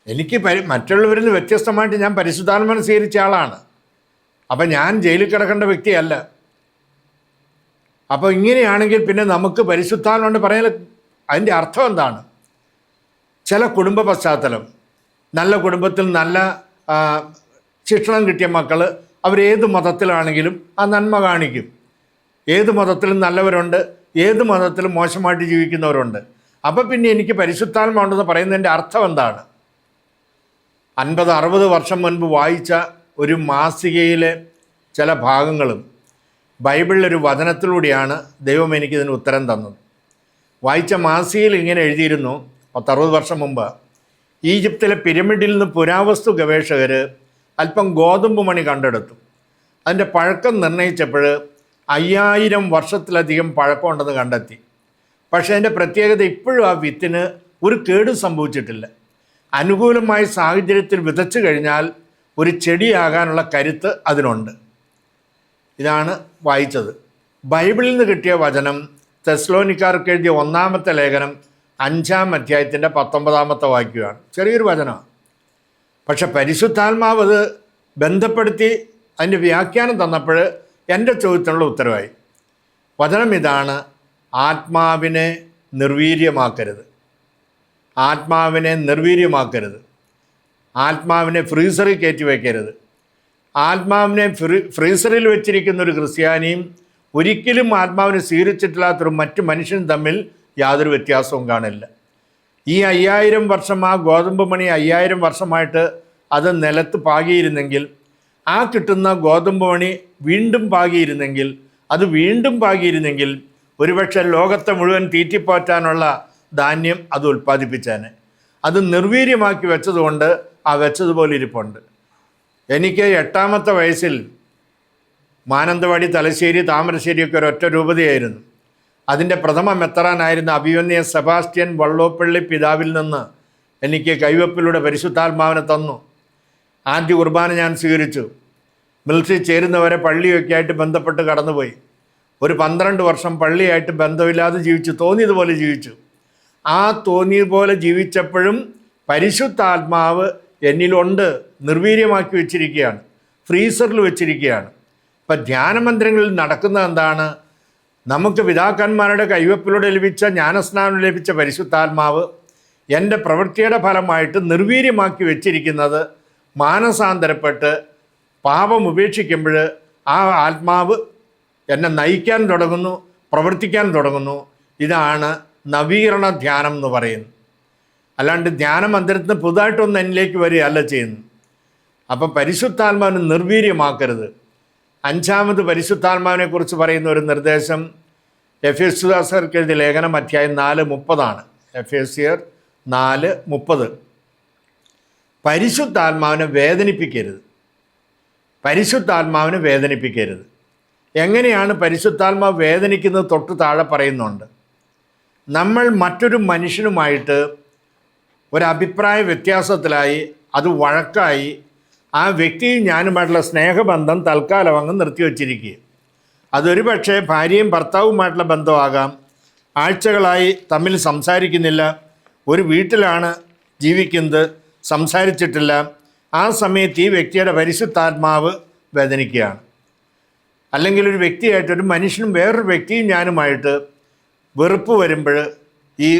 Speaker 1: എനിക്ക് മറ്റുള്ളവരിൽ നിന്ന് വ്യത്യസ്തമായിട്ട് ഞാൻ പരിശുദ്ധാത്മാവിനെ സ്വീകരിച്ച ആളാണ്. അപ്പം ഞാൻ ജയിലിൽ കിടക്കേണ്ട വ്യക്തിയല്ല. അപ്പോൾ ഇങ്ങനെയാണെങ്കിൽ പിന്നെ നമുക്ക് പരിശുദ്ധാത്മാവിനെ പറയാൻ അതിൻ്റെ അർത്ഥം എന്താണ്? ചില കുടുംബ പശ്ചാത്തലം, നല്ല കുടുംബത്തിൽ നല്ല ശിക്ഷണം കിട്ടിയ മക്കൾ, അവരേത് മതത്തിലാണെങ്കിലും ആ നന്മ കാണിക്കും. ഏത് മതത്തിലും നല്ലവരുണ്ട്, ഏത് മതത്തിലും മോശമായിട്ട് ജീവിക്കുന്നവരുണ്ട്. അപ്പോൾ പിന്നെ എനിക്ക് പരിശുദ്ധാത്മാവുണ്ടെന്ന് പറയുന്നതിൻ്റെ അർത്ഥം എന്താണ്? 50-60 വർഷം മുൻപ് വായിച്ച ഒരു മാസികയിലെ ചില ഭാഗങ്ങളും ബൈബിളിലൊരു വചനത്തിലൂടെയാണ് ദൈവം എനിക്കിതിന് ഉത്തരം തന്നത്. വായിച്ച മാസികയിൽ ഇങ്ങനെ എഴുതിയിരുന്നു, 10-60 വർഷം മുമ്പ് ഈജിപ്തിലെ പിരമിഡിൽ നിന്ന് പുരാവസ്തു ഗവേഷകർ അല്പം ഗോതമ്പ് മണി കണ്ടെടുത്തു. അതിൻ്റെ പഴക്കം നിർണയിച്ചപ്പോൾ 5000 വർഷത്തിലധികം പഴക്കമുണ്ടെന്ന് കണ്ടെത്തി. പക്ഷേ അതിൻ്റെ പ്രത്യേകത, ഇപ്പോഴും ആ വിത്തിന് ഒരു കേടും സംഭവിച്ചിട്ടില്ല. അനുകൂലമായ സാഹചര്യത്തിൽ വിതച്ചു കഴിഞ്ഞാൽ ഒരു ചെടിയാകാനുള്ള കരുത്ത് അതിനുണ്ട്. ഇതാണ് വായിച്ചത്. ബൈബിളിൽ നിന്ന് കിട്ടിയ വചനം തെസ്സലോനിക്കാർക്ക് എഴുതിയ 1-ാമത്തെ ലേഖനം 5-ാം അധ്യായത്തിൻ്റെ 19-ാമത്തെ വാക്യമാണ്. ചെറിയൊരു വചനമാണ്. പക്ഷെ പരിശുദ്ധാത്മാവ് അത് ബന്ധപ്പെടുത്തി അതിൻ്റെ വ്യാഖ്യാനം തന്നപ്പോൾ എൻ്റെ ചോദ്യത്തിനുള്ള ഉത്തരവായി. വചനം ഇതാണ്: ആത്മാവിനെ നിർവീര്യമാക്കരുത്. ആത്മാവിനെ നിർവീര്യമാക്കരുത്. ആത്മാവിനെ ഫ്രീസറിൽ കയറ്റി വയ്ക്കരുത്. ആത്മാവിനെ ഫ്രീസറിൽ വെച്ചിരിക്കുന്ന ഒരു ക്രിസ്ത്യാനിയും ഒരിക്കലും ആത്മാവിനെ സ്വീകരിച്ചിട്ടില്ലാത്തൊരു മറ്റു മനുഷ്യനും തമ്മിൽ യാതൊരു വ്യത്യാസവും കാണില്ല. ഈ 5000 വർഷം, ആ ഗോതമ്പ് മണി 5000 വർഷമായിട്ട് അത് നിലത്ത് പാകിയിരുന്നെങ്കിൽ, ആ കിട്ടുന്ന ഗോതമ്പ് മണി വീണ്ടും പാകിയിരുന്നെങ്കിൽ, അത് വീണ്ടും പാകിയിരുന്നെങ്കിൽ ഒരുപക്ഷെ ലോകത്തെ മുഴുവൻ തീറ്റിപ്പോറ്റാനുള്ള ധാന്യം അത് ഉൽപ്പാദിപ്പിച്ചേനെ. അത് നിർവീര്യമാക്കി വെച്ചതുകൊണ്ട് ആ വെച്ചതുപോലെ ഇരിപ്പുണ്ട്. എനിക്ക് 8-ാമത്തെ വയസ്സിൽ മാനന്തവാടി, തലശ്ശേരി, താമരശ്ശേരിയൊക്കെ ഒരൊറ്റ രൂപതയായിരുന്നു. അതിൻ്റെ പ്രഥമ മെത്രാനായിരുന്ന അഭിമന്യ സെബാസ്റ്റ്യൻ വള്ളോപ്പള്ളി പിതാവിൽ നിന്ന് എനിക്ക് കൈവപ്പിലൂടെ പരിശുദ്ധാത്മാവിനെ തന്നു. ആദ്യ കുർബാന ഞാൻ സ്വീകരിച്ചു. മിലിറ്ററി ചേരുന്നവരെ പള്ളിയൊക്കെ ആയിട്ട് ബന്ധപ്പെട്ട് കടന്നുപോയി. ഒരു 12 വർഷം പള്ളിയായിട്ട് ബന്ധമില്ലാതെ ജീവിച്ചു, തോന്നിയതുപോലെ ജീവിച്ചു. ആ തോന്നിയതുപോലെ ജീവിച്ചപ്പോഴും പരിശുദ്ധാത്മാവ് എന്നിലുണ്ട്, നിർവീര്യമാക്കി വെച്ചിരിക്കുകയാണ്, ഫ്രീസറിൽ വെച്ചിരിക്കുകയാണ്. ഇപ്പം ധ്യാനമന്ദിരങ്ങളിൽ നടക്കുന്നത് എന്താണ്? നമുക്ക് പിതാക്കന്മാരുടെ കൈവപ്പിലൂടെ ലഭിച്ച, ജ്ഞാനസ്നാനം ലഭിച്ച പരിശുദ്ധാത്മാവ് എൻ്റെ പ്രവൃത്തിയുടെ ഫലമായിട്ട് നിർവീര്യമാക്കി വെച്ചിരിക്കുന്നത്, മാനസാന്തരപ്പെട്ട് പാപം ഉപേക്ഷിക്കുമ്പോൾ ആ ആത്മാവ് എന്നെ നയിക്കാൻ തുടങ്ങുന്നു, പ്രവർത്തിക്കാൻ തുടങ്ങുന്നു. ഇതാണ് നവീകരണ ധ്യാനം എന്ന് പറയുന്നത്. അല്ലാണ്ട് ധ്യാനമന്ദിരത്തിന് പുതുതായിട്ടൊന്നും എന്നിലേക്ക് വരികയല്ല ചെയ്യുന്നു. അപ്പം പരിശുദ്ധാത്മാവിനെ നിർവീര്യമാക്കരുത്. അഞ്ചാമത് പരിശുദ്ധാത്മാവിനെക്കുറിച്ച് പറയുന്ന ഒരു നിർദ്ദേശം എഫേസ്യർക്ക് എഴുതിയ ലേഖനം അധ്യായം 4:30 എഫേസ്യർ 4:30. പരിശുദ്ധാത്മാവിനെ വേദനിപ്പിക്കരുത്. പരിശുദ്ധാത്മാവിനെ വേദനിപ്പിക്കരുത്. എങ്ങനെയാണ് പരിശുദ്ധാത്മാവ് വേദനിക്കുന്നത്? തൊട്ട് താഴെ പറയുന്നുണ്ട്. നമ്മൾ മറ്റൊരു മനുഷ്യനുമായിട്ട് ഒരഭിപ്രായ വ്യത്യാസത്തിലായി, അത് വഴക്കായി, ആ വ്യക്തിയും ഞാനുമായിട്ടുള്ള സ്നേഹബന്ധം തൽക്കാലം അങ്ങ് നിർത്തിവച്ചിരിക്കുക. അതൊരു പക്ഷേ ഭാര്യയും ഭർത്താവുമായിട്ടുള്ള ബന്ധമാകാം. ആഴ്ചകളായി തമ്മിൽ സംസാരിക്കുന്നില്ല, ഒരു വീട്ടിലാണ് ജീവിക്കുന്നത്, സംസാരിച്ചിട്ടില്ല. ആ സമയത്ത് ഈ വ്യക്തിയുടെ പരിശുദ്ധാത്മാവ് വേദനിക്കുകയാണ്. അല്ലെങ്കിൽ ഒരു വ്യക്തിയായിട്ട്, ഒരു മനുഷ്യനും വേറൊരു വ്യക്തിയും ഞാനുമായിട്ട് വെറുപ്പ് വരുമ്പോൾ ഈ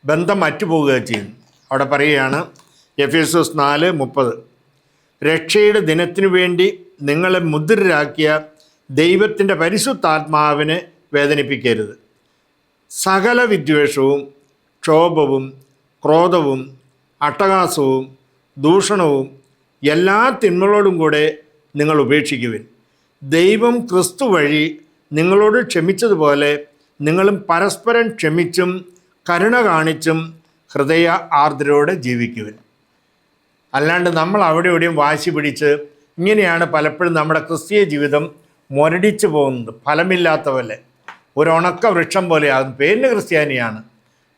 Speaker 1: ബന്ധം അറ്റുപോവുക ചെയ്യുന്നു. അവിടെ പറയുകയാണ് എഫേസ്യർ 4:30, രക്ഷയുടെ ദിനത്തിനു വേണ്ടി നിങ്ങളെ മുദ്രരാക്കിയ ദൈവത്തിൻ്റെ പരിശുദ്ധാത്മാവിനെ വേദനിപ്പിക്കരുത്. സകല വിദ്വേഷവും ക്ഷോഭവും ക്രോധവും അട്ടഹാസവും ദൂഷണവും എല്ലാ തിന്മകളോടും കൂടെ നിങ്ങൾ ഉപേക്ഷിക്കുവിൻ. ദൈവം ക്രിസ്തു വഴി നിങ്ങളോട് ക്ഷമിച്ചതുപോലെ നിങ്ങളും പരസ്പരം ക്ഷമിച്ചും കരുണ കാണിച്ചും ഹൃദയ ആർദ്രയോടെ ജീവിക്കുവിൻ. അല്ലാണ്ട് നമ്മൾ അവിടെ എവിടെയും വാശി പിടിച്ച് ഇങ്ങനെയാണ് പലപ്പോഴും നമ്മുടെ ക്രിസ്തീയ ജീവിതം മുരടിച്ചു പോകുന്നത്. ഫലമില്ലാത്ത പോലെ ഒരു ഉണക്ക വൃക്ഷം പോലെയാകും. പേരിന് ക്രിസ്ത്യാനിയാണ്,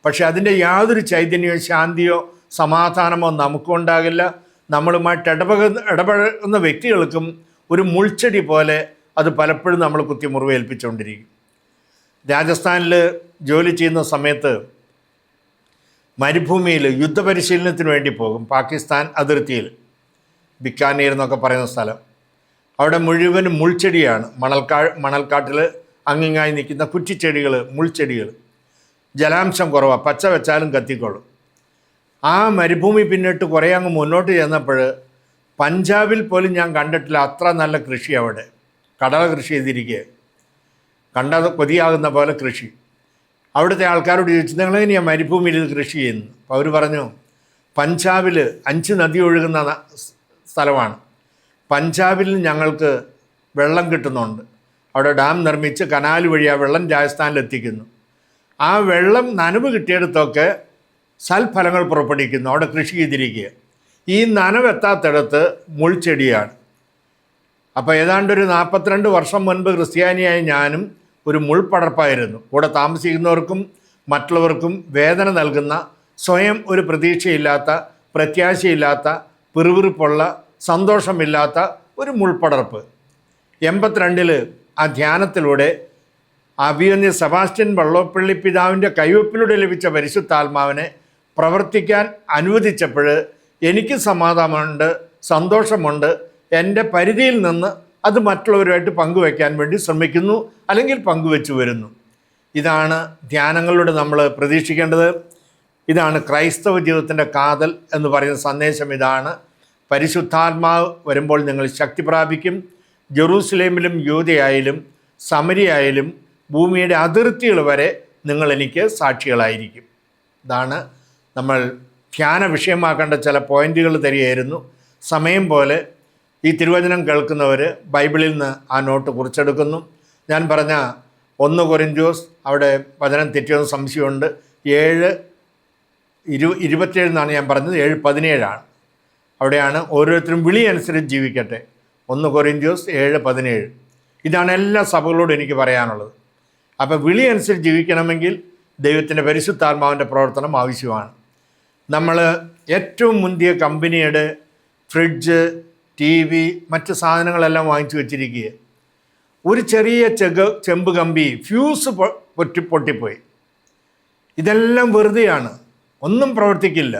Speaker 1: പക്ഷെ അതിൻ്റെ യാതൊരു ചൈതന്യമോ ശാന്തിയോ സമാധാനമോ നമുക്കുണ്ടാകില്ല. നമ്മളുമായിട്ട് ഇടപഴകുന്ന വ്യക്തികൾക്കും ഒരു മുൾച്ചെടി പോലെ അത് പലപ്പോഴും നമ്മൾ കുത്തി മുറിവേൽപ്പിച്ചുകൊണ്ടിരിക്കും. രാജസ്ഥാനിൽ ജോലി ചെയ്യുന്ന സമയത്ത് മരുഭൂമിയിൽ യുദ്ധപരിശീലനത്തിന് വേണ്ടി പോകും. പാകിസ്ഥാൻ അതിർത്തിയിൽ ബിക്കാനീർ എന്നൊക്കെ പറയുന്ന സ്ഥലം. അവിടെ മുഴുവനും മുൾച്ചെടിയാണ്. മണൽക്കാട്ടിൽ അങ്ങിങ്ങായി നിൽക്കുന്ന കുറ്റിച്ചെടികൾ, മുൾച്ചെടികൾ. ജലാംശം കുറവാണ്, പച്ച വെച്ചാലും കത്തിക്കൊള്ളും. ആ മരുഭൂമി പിന്നിട്ട് കുറേ അങ്ങ് മുന്നോട്ട് ചെന്നപ്പോൾ പഞ്ചാബിൽ പോലും ഞാൻ കണ്ടിട്ടില്ല അത്ര നല്ല കൃഷി. അവിടെ കടല കൃഷി ചെയ്തിരിക്കുക, കണ്ടത് കൊതിയാകുന്ന പോലെ കൃഷി. അവിടുത്തെ ആൾക്കാരോട് ചോദിച്ചു, നിങ്ങളെങ്ങനെയാണ് മരുഭൂമിയിൽ ഇത് കൃഷി ചെയ്യുന്നത്? അപ്പോൾ അവർ പറഞ്ഞു, പഞ്ചാബിൽ 5 നദി ഒഴുകുന്ന സ്ഥലമാണ്. പഞ്ചാബിൽ ഞങ്ങൾക്ക് വെള്ളം കിട്ടുന്നുണ്ട്. അവിടെ ഡാം നിർമ്മിച്ച് കനാൽ വഴി ആ വെള്ളം രാജസ്ഥാനിൽ എത്തിക്കുന്നു. ആ വെള്ളം നനവ് കിട്ടിയെടുത്തൊക്കെ സൽഫലങ്ങൾ പുറപ്പെടുവിക്കുന്നു. അവിടെ കൃഷി ചെയ്തിരിക്കുക. ഈ നനവെത്താത്തിടത്ത് മുൾച്ചെടിയാണ്. അപ്പോൾ ഏതാണ്ടൊരു 42 വർഷം മുൻപ് ക്രിസ്ത്യാനിയായ ഞാനും ഒരു മുൾപടർപ്പായിരുന്നു. കൂടെ താമസിക്കുന്നവർക്കും മറ്റുള്ളവർക്കും വേദന നൽകുന്ന, സ്വയം ഒരു പ്രതീക്ഷയില്ലാത്ത, പ്രത്യാശയില്ലാത്ത, പിറുപിറുപ്പുള്ള, സന്തോഷമില്ലാത്ത ഒരു മുൾപടർപ്പ്. 82 ആ ധ്യാനത്തിലൂടെ അഭിയന്യ സെബാസ്റ്റ്യൻ വള്ളോപ്പള്ളി പിതാവിൻ്റെ കൈവപ്പിലൂടെ ലഭിച്ച പരിശുദ്ധാത്മാവിനെ പ്രവർത്തിക്കാൻ അനുവദിച്ചപ്പോൾ എനിക്ക് സമാധാനമുണ്ട്, സന്തോഷമുണ്ട്. എൻ്റെ പരിധിയിൽ നിന്ന് അത് മറ്റുള്ളവരുമായിട്ട് പങ്കുവയ്ക്കാൻ വേണ്ടി ശ്രമിക്കുന്നു, അല്ലെങ്കിൽ പങ്കുവെച്ചു വരുന്നു. ഇതാണ് ധ്യാനങ്ങളിലൂടെ നമ്മൾ പ്രതീക്ഷിക്കേണ്ടത്. ഇതാണ് ക്രൈസ്തവ ജീവിതത്തിൻ്റെ കാതൽ എന്ന് പറയുന്ന സന്ദേശം. ഇതാണ് പരിശുദ്ധാത്മാവ് വരുമ്പോൾ നിങ്ങൾ ശക്തി പ്രാപിക്കും. ജെറൂസലേമിലും യൂദയായാലും സമരിയായാലും ഭൂമിയുടെ അതിർത്തികൾ വരെ നിങ്ങൾ എനിക്ക് സാക്ഷികളായിരിക്കും. ഇതാണ് നമ്മൾ ധ്യാന വിഷയമാക്കേണ്ട ചില പോയിന്റുകൾ തരികയായിരുന്നു. സമയം പോലെ ഈ തിരുവചനം കേൾക്കുന്നവർ ബൈബിളിൽ നിന്ന് ആ നോട്ട് കുറിച്ചെടുക്കുന്നു. ഞാൻ പറഞ്ഞ 1 കൊരിന്ത്യോസ്, അവിടെ വചനം തെറ്റിയെന്ന് സംശയമുണ്ട്. 7:27 എന്നാണ് ഞാൻ പറഞ്ഞത്, 7:17 അവിടെയാണ് ഓരോരുത്തരും വിളി അനുസരിച്ച് ജീവിക്കട്ടെ. 1 കൊരിന്ത്യോസ് 7:17. ഇതാണ് എല്ലാ സഭകളോടും എനിക്ക് പറയാനുള്ളത്. അപ്പോൾ വിളി അനുസരിച്ച് ജീവിക്കണമെങ്കിൽ ദൈവത്തിൻ്റെ പരിശുദ്ധാത്മാവിൻ്റെ പ്രവർത്തനം ആവശ്യമാണ്. നമ്മൾ ഏറ്റവും മുന്തിയ കമ്പനിയുടെ ഫ്രിഡ്ജ്, TV, മറ്റ് സാധനങ്ങളെല്ലാം വാങ്ങിച്ചു വെച്ചിരിക്കുക. ഒരു ചെറിയ ചെമ്പ് കമ്പി ഫ്യൂസ് പൊട്ടിപ്പോയി. ഇതെല്ലാം വെറുതെയാണ്, ഒന്നും പ്രവർത്തിക്കില്ല.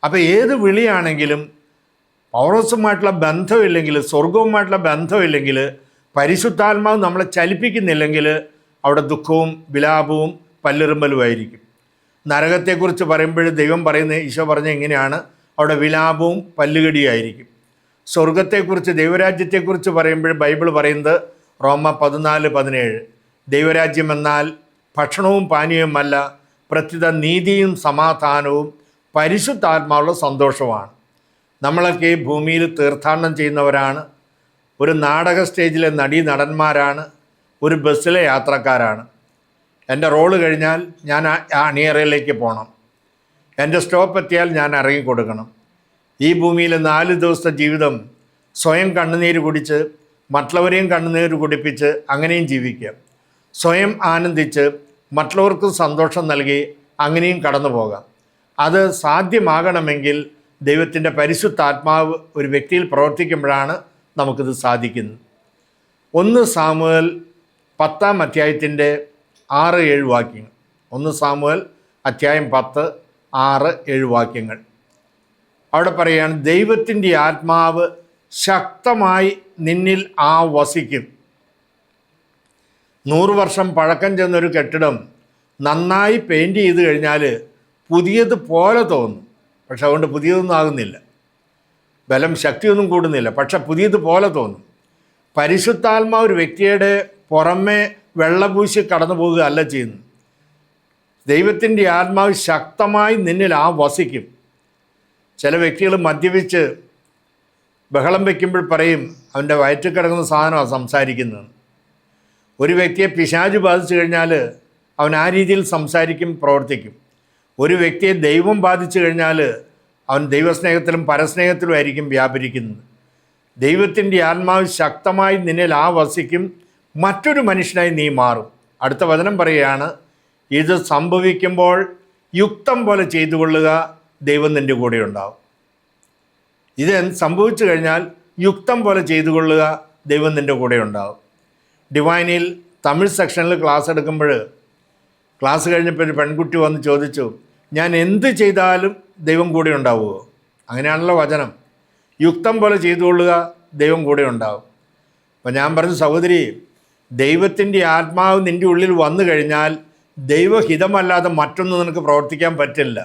Speaker 1: അപ്പോൾ ഏത് വിളിയാണെങ്കിലും പൗലോസുമായിട്ടുള്ള ബന്ധമില്ലെങ്കിൽ, സ്വർഗവുമായിട്ടുള്ള ബന്ധമില്ലെങ്കിൽ, പരിശുദ്ധാത്മാവ് നമ്മളെ ചലിപ്പിക്കുന്നില്ലെങ്കിൽ അവിടെ ദുഃഖവും വിലാപവും പല്ലിറുമ്പലുമായിരിക്കും. നരകത്തെക്കുറിച്ച് പറയുമ്പോൾ ദൈവം പറയുന്നത്, ഈശോ പറഞ്ഞ എങ്ങനെയാണ്, അവിടെ വിലാപവും പല്ലുകടിയായിരിക്കും. സ്വർഗത്തെക്കുറിച്ച്, ദൈവരാജ്യത്തെക്കുറിച്ച് പറയുമ്പോൾ ബൈബിൾ പറയുന്നത് റോമ 14:17, ദൈവരാജ്യം എന്നാൽ ഭക്ഷണവും പാനീയവുമല്ല, പ്രത്യുത നീതിയും സമാധാനവും പരിശുദ്ധാത്മാവുള്ള സന്തോഷമാണ്. നമ്മളൊക്കെ ഭൂമിയിൽ തീർത്ഥാടനം ചെയ്യുന്നവരാണ്. ഒരു നാടക സ്റ്റേജിലെ നടന്മാരാണ്, ഒരു ബസ്സിലെ യാത്രക്കാരാണ്. എൻ്റെ റോള് കഴിഞ്ഞാൽ ഞാൻ അണിയറയിലേക്ക് പോകണം. എൻ്റെ സ്റ്റോപ്പ് എത്തിയാൽ ഞാൻ ഇറങ്ങിക്കൊടുക്കണം. ഈ ഭൂമിയിലെ 4 ദിവസത്തെ ജീവിതം സ്വയം കണ്ണുനീര് കുടിച്ച് മറ്റുള്ളവരെയും കണ്ണുനീര് കുടിപ്പിച്ച് അങ്ങനെയും ജീവിക്കുക. സ്വയം ആനന്ദിച്ച് മറ്റുള്ളവർക്കും സന്തോഷം നൽകി അങ്ങനെയും കടന്നു പോകാം. അത് സാധ്യമാകണമെങ്കിൽ ദൈവത്തിൻ്റെ പരിശുദ്ധാത്മാവ് ഒരു വ്യക്തിയിൽ പ്രവർത്തിക്കുമ്പോഴാണ് നമുക്കിത് സാധിക്കുന്നത്. 1 സാമുവേൽ 10-ാം അധ്യായത്തിൻ്റെ 6-7 വാക്യങ്ങൾ. 1 സാമുവേൽ അധ്യായം 10, 6-7 വാക്യങ്ങൾ. അവിടെ പറയുകയാണ്, ദൈവത്തിൻ്റെ ആത്മാവ് ശക്തമായി നിന്നിൽ വസിക്കും. 100 വർഷം പഴക്കം ചെന്നൊരു കെട്ടിടം നന്നായി പെയിൻറ്റ് ചെയ്ത് കഴിഞ്ഞാൽ പുതിയതുപോലെ തോന്നും. പക്ഷെ അതുകൊണ്ട് പുതിയതൊന്നും ആകുന്നില്ല, ബലം ശക്തിയൊന്നും കൂടുന്നില്ല, പക്ഷെ പുതിയതുപോലെ തോന്നും. പരിശുദ്ധാത്മാവ് ഒരു വ്യക്തിയുടെ പുറമെ വെള്ളപൂശി കടന്നു പോകുക അല്ല ചെയ്യുന്നു. ദൈവത്തിൻ്റെ ആത്മാവ് ശക്തമായി നിന്നിൽ വസിക്കും. ചില വ്യക്തികൾ മദ്യപിച്ച് ബഹളം വയ്ക്കുമ്പോൾ പറയും അവൻ്റെ വയറ്റിൽ കിടക്കുന്ന സാധനമാണ് സംസാരിക്കുന്നത്. ഒരു വ്യക്തിയെ പിശാച് ബാധിച്ചു കഴിഞ്ഞാൽ അവൻ ആ രീതിയിൽ സംസാരിക്കും, പ്രവർത്തിക്കും. ഒരു വ്യക്തിയെ ദൈവം ബാധിച്ചു കഴിഞ്ഞാൽ അവൻ ദൈവസ്നേഹത്തിലും പരസ്നേഹത്തിലും ആയിരിക്കും വ്യാപരിക്കുന്നത്. ദൈവത്തിൻ്റെ ആത്മാവ് ശക്തമായി നിന്നിൽ വസിക്കും, മറ്റൊരു മനുഷ്യനായി നീ മാറും. അടുത്ത വചനം പറയുകയാണ്, ഇത് സംഭവിക്കുമ്പോൾ യുക്തം പോലെ ചെയ്തു കൊള്ളുക, ദൈവം നിൻ്റെ കൂടെ ഉണ്ടാവും. ഇത് സംഭവിച്ചു കഴിഞ്ഞാൽ യുക്തം പോലെ ചെയ്തു കൊള്ളുക, ദൈവം നിൻ്റെ കൂടെ ഉണ്ടാവും. ഡിവൈനിൽ തമിഴ് സെക്ഷനിൽ ക്ലാസ് എടുക്കുമ്പോൾ ക്ലാസ് കഴിഞ്ഞപ്പോൾ ഒരു പെൺകുട്ടി വന്ന് ചോദിച്ചു, ഞാൻ എന്ത് ചെയ്താലും ദൈവം കൂടെ ഉണ്ടാവുമോ? അങ്ങനെയാണല്ലോ വചനം. യുക്തം പോലെ ചെയ്തു കൊള്ളുക, ദൈവം കൂടെ ഉണ്ടാവും. അപ്പം ഞാൻ പറഞ്ഞു, സഹോദരി, ദൈവത്തിൻ്റെ ആത്മാവ് നിൻ്റെ ഉള്ളിൽ വന്നു കഴിഞ്ഞാൽ ദൈവഹിതമല്ലാതെ മറ്റൊന്നും നിനക്ക് പ്രവർത്തിക്കാൻ പറ്റില്ല.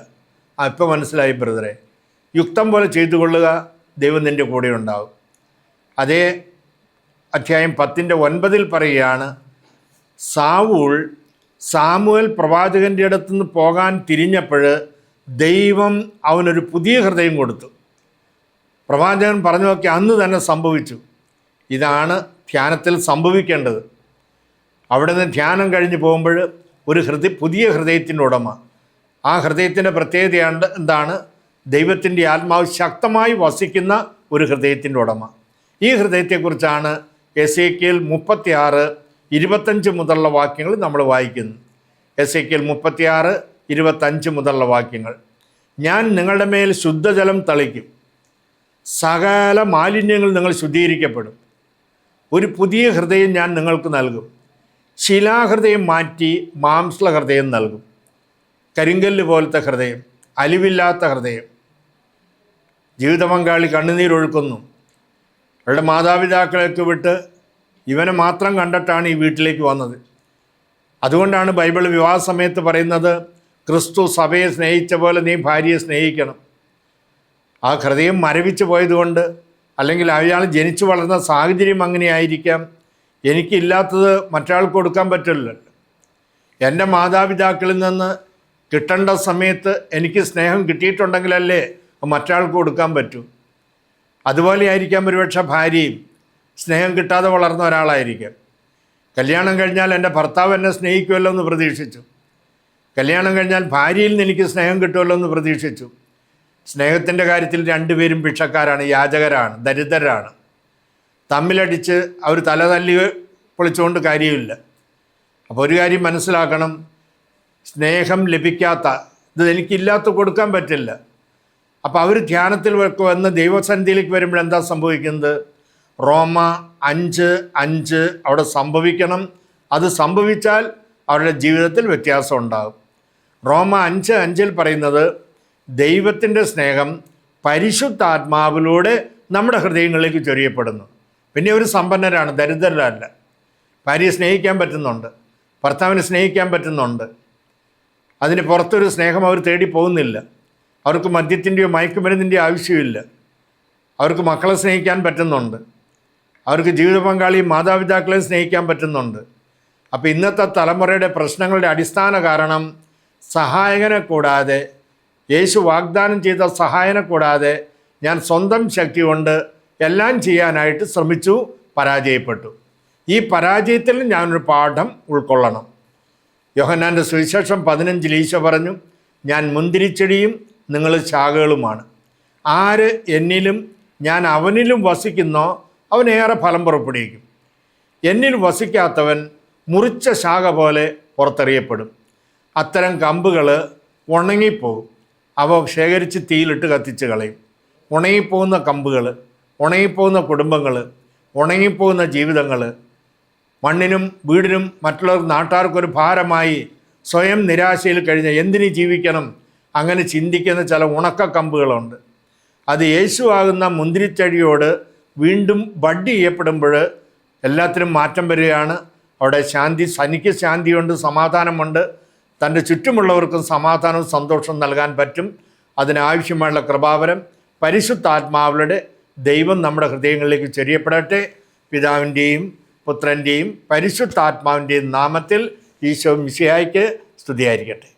Speaker 1: ഇപ്പം മനസ്സിലായി ബ്രദറെ. യുക്തം പോലെ ചെയ്തു കൊള്ളുക, ദൈവം നിൻ്റെ കൂടെ ഉണ്ടാവും. അതേ അധ്യായം 10:9 പറയുകയാണ്, സാവൂൾ സാമുവേൽ പ്രവാചകൻ്റെ അടുത്തുനിന്ന് പോകാൻ തിരിഞ്ഞപ്പോൾ ദൈവം അവനൊരു പുതിയ ഹൃദയം കൊടുത്തു. പ്രവാചകൻ പറഞ്ഞു നോക്കി, അന്ന് തന്നെ സംഭവിച്ചു. ഇതാണ് ധ്യാനത്തിൽ സംഭവിക്കേണ്ടത്. അവിടെ നിന്ന് ധ്യാനം കഴിഞ്ഞ് പോകുമ്പോൾ ഒരു പുതിയ ഹൃദയത്തിൻ്റെ ഉടമ. ആ ഹൃദയത്തിൻ്റെ പ്രത്യേകതയാണ് എന്താണ്? ദൈവത്തിൻ്റെ ആത്മാവ് ശക്തമായി വസിക്കുന്ന ഒരു ഹൃദയത്തിൻ്റെ ഉടമ. ഈ ഹൃദയത്തെക്കുറിച്ചാണ് എസേക്കിയേൽ 36:25 മുതലുള്ള വാക്യങ്ങൾ നമ്മൾ വായിക്കുന്നു. എസേക്കിയേൽ 36:25 മുതലുള്ള വാക്യങ്ങൾ. ഞാൻ നിങ്ങളുടെ മേൽ ശുദ്ധജലം തളിക്കും, സകല മാലിന്യങ്ങൾ നിങ്ങൾ ശുദ്ധീകരിക്കപ്പെടും. ഒരു പുതിയ ഹൃദയം ഞാൻ നിങ്ങൾക്ക് നൽകും. ശിലാഹൃദയം മാറ്റി മാംസള ഹൃദയം നൽകും. കരിങ്കല്ല് പോലത്തെ ഹൃദയം, അലിവില്ലാത്ത ഹൃദയം. ജീവിത പങ്കാളി കണ്ണുനീരൊഴുക്കുന്നു. അവരുടെ മാതാപിതാക്കളെയൊക്കെ വിട്ട് ഇവനെ മാത്രം കണ്ടിട്ടാണ് ഈ വീട്ടിലേക്ക് വന്നത്. അതുകൊണ്ടാണ് ബൈബിൾ വിവാഹ സമയത്ത് പറയുന്നത്, ക്രിസ്തു സഭയെ സ്നേഹിച്ച പോലെ നീ ഭാര്യയെ സ്നേഹിക്കണം. ആ ഹൃദയം മരവിച്ച് പോയതുകൊണ്ട്, അല്ലെങ്കിൽ അയാൾ ജനിച്ചു വളർന്ന സാഹചര്യം അങ്ങനെയായിരിക്കാം. എനിക്കില്ലാത്തത് മറ്റൊരാൾക്ക് കൊടുക്കാൻ പറ്റില്ലല്ലോ. എൻ്റെ മാതാപിതാക്കളിൽ നിന്ന് കിട്ടേണ്ട സമയത്ത് എനിക്ക് സ്നേഹം കിട്ടിയിട്ടുണ്ടെങ്കിലല്ലേ മറ്റൊരാൾക്ക് കൊടുക്കാൻ പറ്റൂ. അതുപോലെ ആയിരിക്കാം ഒരുപക്ഷെ ഭാര്യയും സ്നേഹം കിട്ടാതെ വളർന്ന ഒരാളായിരിക്കാം. കല്യാണം കഴിഞ്ഞാൽ എൻ്റെ ഭർത്താവ് എന്നെ സ്നേഹിക്കുമല്ലോ എന്ന് പ്രതീക്ഷിച്ചു. കല്യാണം കഴിഞ്ഞാൽ ഭാര്യയിൽ നിന്ന് എനിക്ക് സ്നേഹം കിട്ടുമല്ലോ എന്ന് പ്രതീക്ഷിച്ചു. സ്നേഹത്തിൻ്റെ കാര്യത്തിൽ രണ്ടുപേരും ഭിക്ഷക്കാരാണ്, യാചകരാണ്, ദരിദ്രരാണ്. തമ്മിലടിച്ച് അവർ തല തല്ലി പൊളിച്ചുകൊണ്ട് കാര്യമില്ല. അപ്പോൾ ഒരു കാര്യം മനസ്സിലാക്കണം, സ്നേഹം ലഭിക്കാത്ത, ഇത് എനിക്കില്ലാത്ത കൊടുക്കാൻ പറ്റില്ല. അപ്പോൾ അവർ ധ്യാനത്തിൽ വന്ന് ദൈവസന്നിധിയിലേക്ക് വരുമ്പോൾ എന്താ സംഭവിക്കുന്നത്? റോമ 5:5 അവിടെ സംഭവിക്കണം. അത് സംഭവിച്ചാൽ അവരുടെ ജീവിതത്തിൽ വ്യത്യാസം ഉണ്ടാകും. റോമ 5:5 പറയുന്നത്, ദൈവത്തിൻ്റെ സ്നേഹം പരിശുദ്ധാത്മാവിലൂടെ നമ്മുടെ ഹൃദയങ്ങളിലേക്ക് ചൊരിയപ്പെടുന്നു. പിന്നെ അവർ സമ്പന്നരാണ്, ദരിദ്രരല്ല. ഭാര്യയെ സ്നേഹിക്കാൻ പറ്റുന്നുണ്ട്, ഭർത്താവിനെ സ്നേഹിക്കാൻ പറ്റുന്നുണ്ട്. അതിന് പുറത്തൊരു സ്നേഹം അവർ തേടി പോകുന്നില്ല. അവർക്ക് മദ്യത്തിൻ്റെയോ മയക്കുമരുന്നിൻ്റെയോ ആവശ്യമില്ല. അവർക്ക് മക്കളെ സ്നേഹിക്കാൻ പറ്റുന്നുണ്ട്. അവർക്ക് ജീവിത പങ്കാളിയും മാതാപിതാക്കളെയും സ്നേഹിക്കാൻ പറ്റുന്നുണ്ട്. അപ്പോൾ ഇന്നത്തെ തലമുറയുടെ പ്രശ്നങ്ങളുടെ അടിസ്ഥാന കാരണം, സഹായകനെ കൂടാതെ, യേശു വാഗ്ദാനം ചെയ്ത സഹായനെ കൂടാതെ ഞാൻ സ്വന്തം ശക്തി കൊണ്ട് എല്ലാം ചെയ്യാനായിട്ട് ശ്രമിച്ചു, പരാജയപ്പെട്ടു. ഈ പരാജയത്തിൽ ഞാനൊരു പാഠം ഉൾക്കൊള്ളണം. യോഹന്നാൻ്റെ സുവിശേഷം 15 ഈശോ പറഞ്ഞു, ഞാൻ മുന്തിരിച്ചെടിയും നിങ്ങൾ ശാഖകളുമാണ്. ആര് എന്നിലും ഞാൻ അവനിലും വസിക്കുന്നോ അവൻ ഏറെ ഫലം പുറപ്പെടുവിക്കും. എന്നിൽ വസിക്കാത്തവൻ മുറിച്ച ശാഖ പോലെ പുറത്തെറിയപ്പെടും. അത്തരം കമ്പുകൾ ഉണങ്ങിപ്പോകും. അവ ശേഖരിച്ച് തീയിലിട്ട് കത്തിച്ച് കളയും. ഉണങ്ങിപ്പോകുന്ന കമ്പുകൾ, ഉണങ്ങിപ്പോകുന്ന കുടുംബങ്ങൾ, ഉണങ്ങിപ്പോകുന്ന ജീവിതങ്ങൾ, മണ്ണിനും വീടിനും മറ്റുള്ളവർ നാട്ടുകാർക്കൊരു ഭാരമായി സ്വയം നിരാശയിൽ കഴിഞ്ഞ എന്തിനു ജീവിക്കണം അങ്ങനെ ചിന്തിക്കുന്ന ചില ഉണക്ക കമ്പുകളുണ്ട്. അത് യേശു ആകുന്ന മുന്തിരിച്ചെടിയോട് വീണ്ടും ബഡ് ചെയ്യപ്പെടുമ്പോൾ എല്ലാത്തിനും മാറ്റം വരികയാണ്. അവിടെ ശാന്തി, തനിക്ക് ശാന്തിയുണ്ട്, സമാധാനമുണ്ട്, തൻ്റെ ചുറ്റുമുള്ളവർക്കും സമാധാനവും സന്തോഷവും നൽകാൻ പറ്റും. അതിനാവശ്യമായുള്ള കൃപാവരം പരിശുദ്ധാത്മാവിലൂടെ ദൈവം നമ്മുടെ ഹൃദയങ്ങളിലേക്ക് ചൊരിയപ്പെടട്ടെ. പിതാവിൻ്റെയും പുത്രൻ്റെയും പരിശുദ്ധാത്മാവിൻ്റെയും നാമത്തിൽ ഈശോ മിശിഹായ്ക്ക് സ്തുതിയായിരിക്കട്ടെ.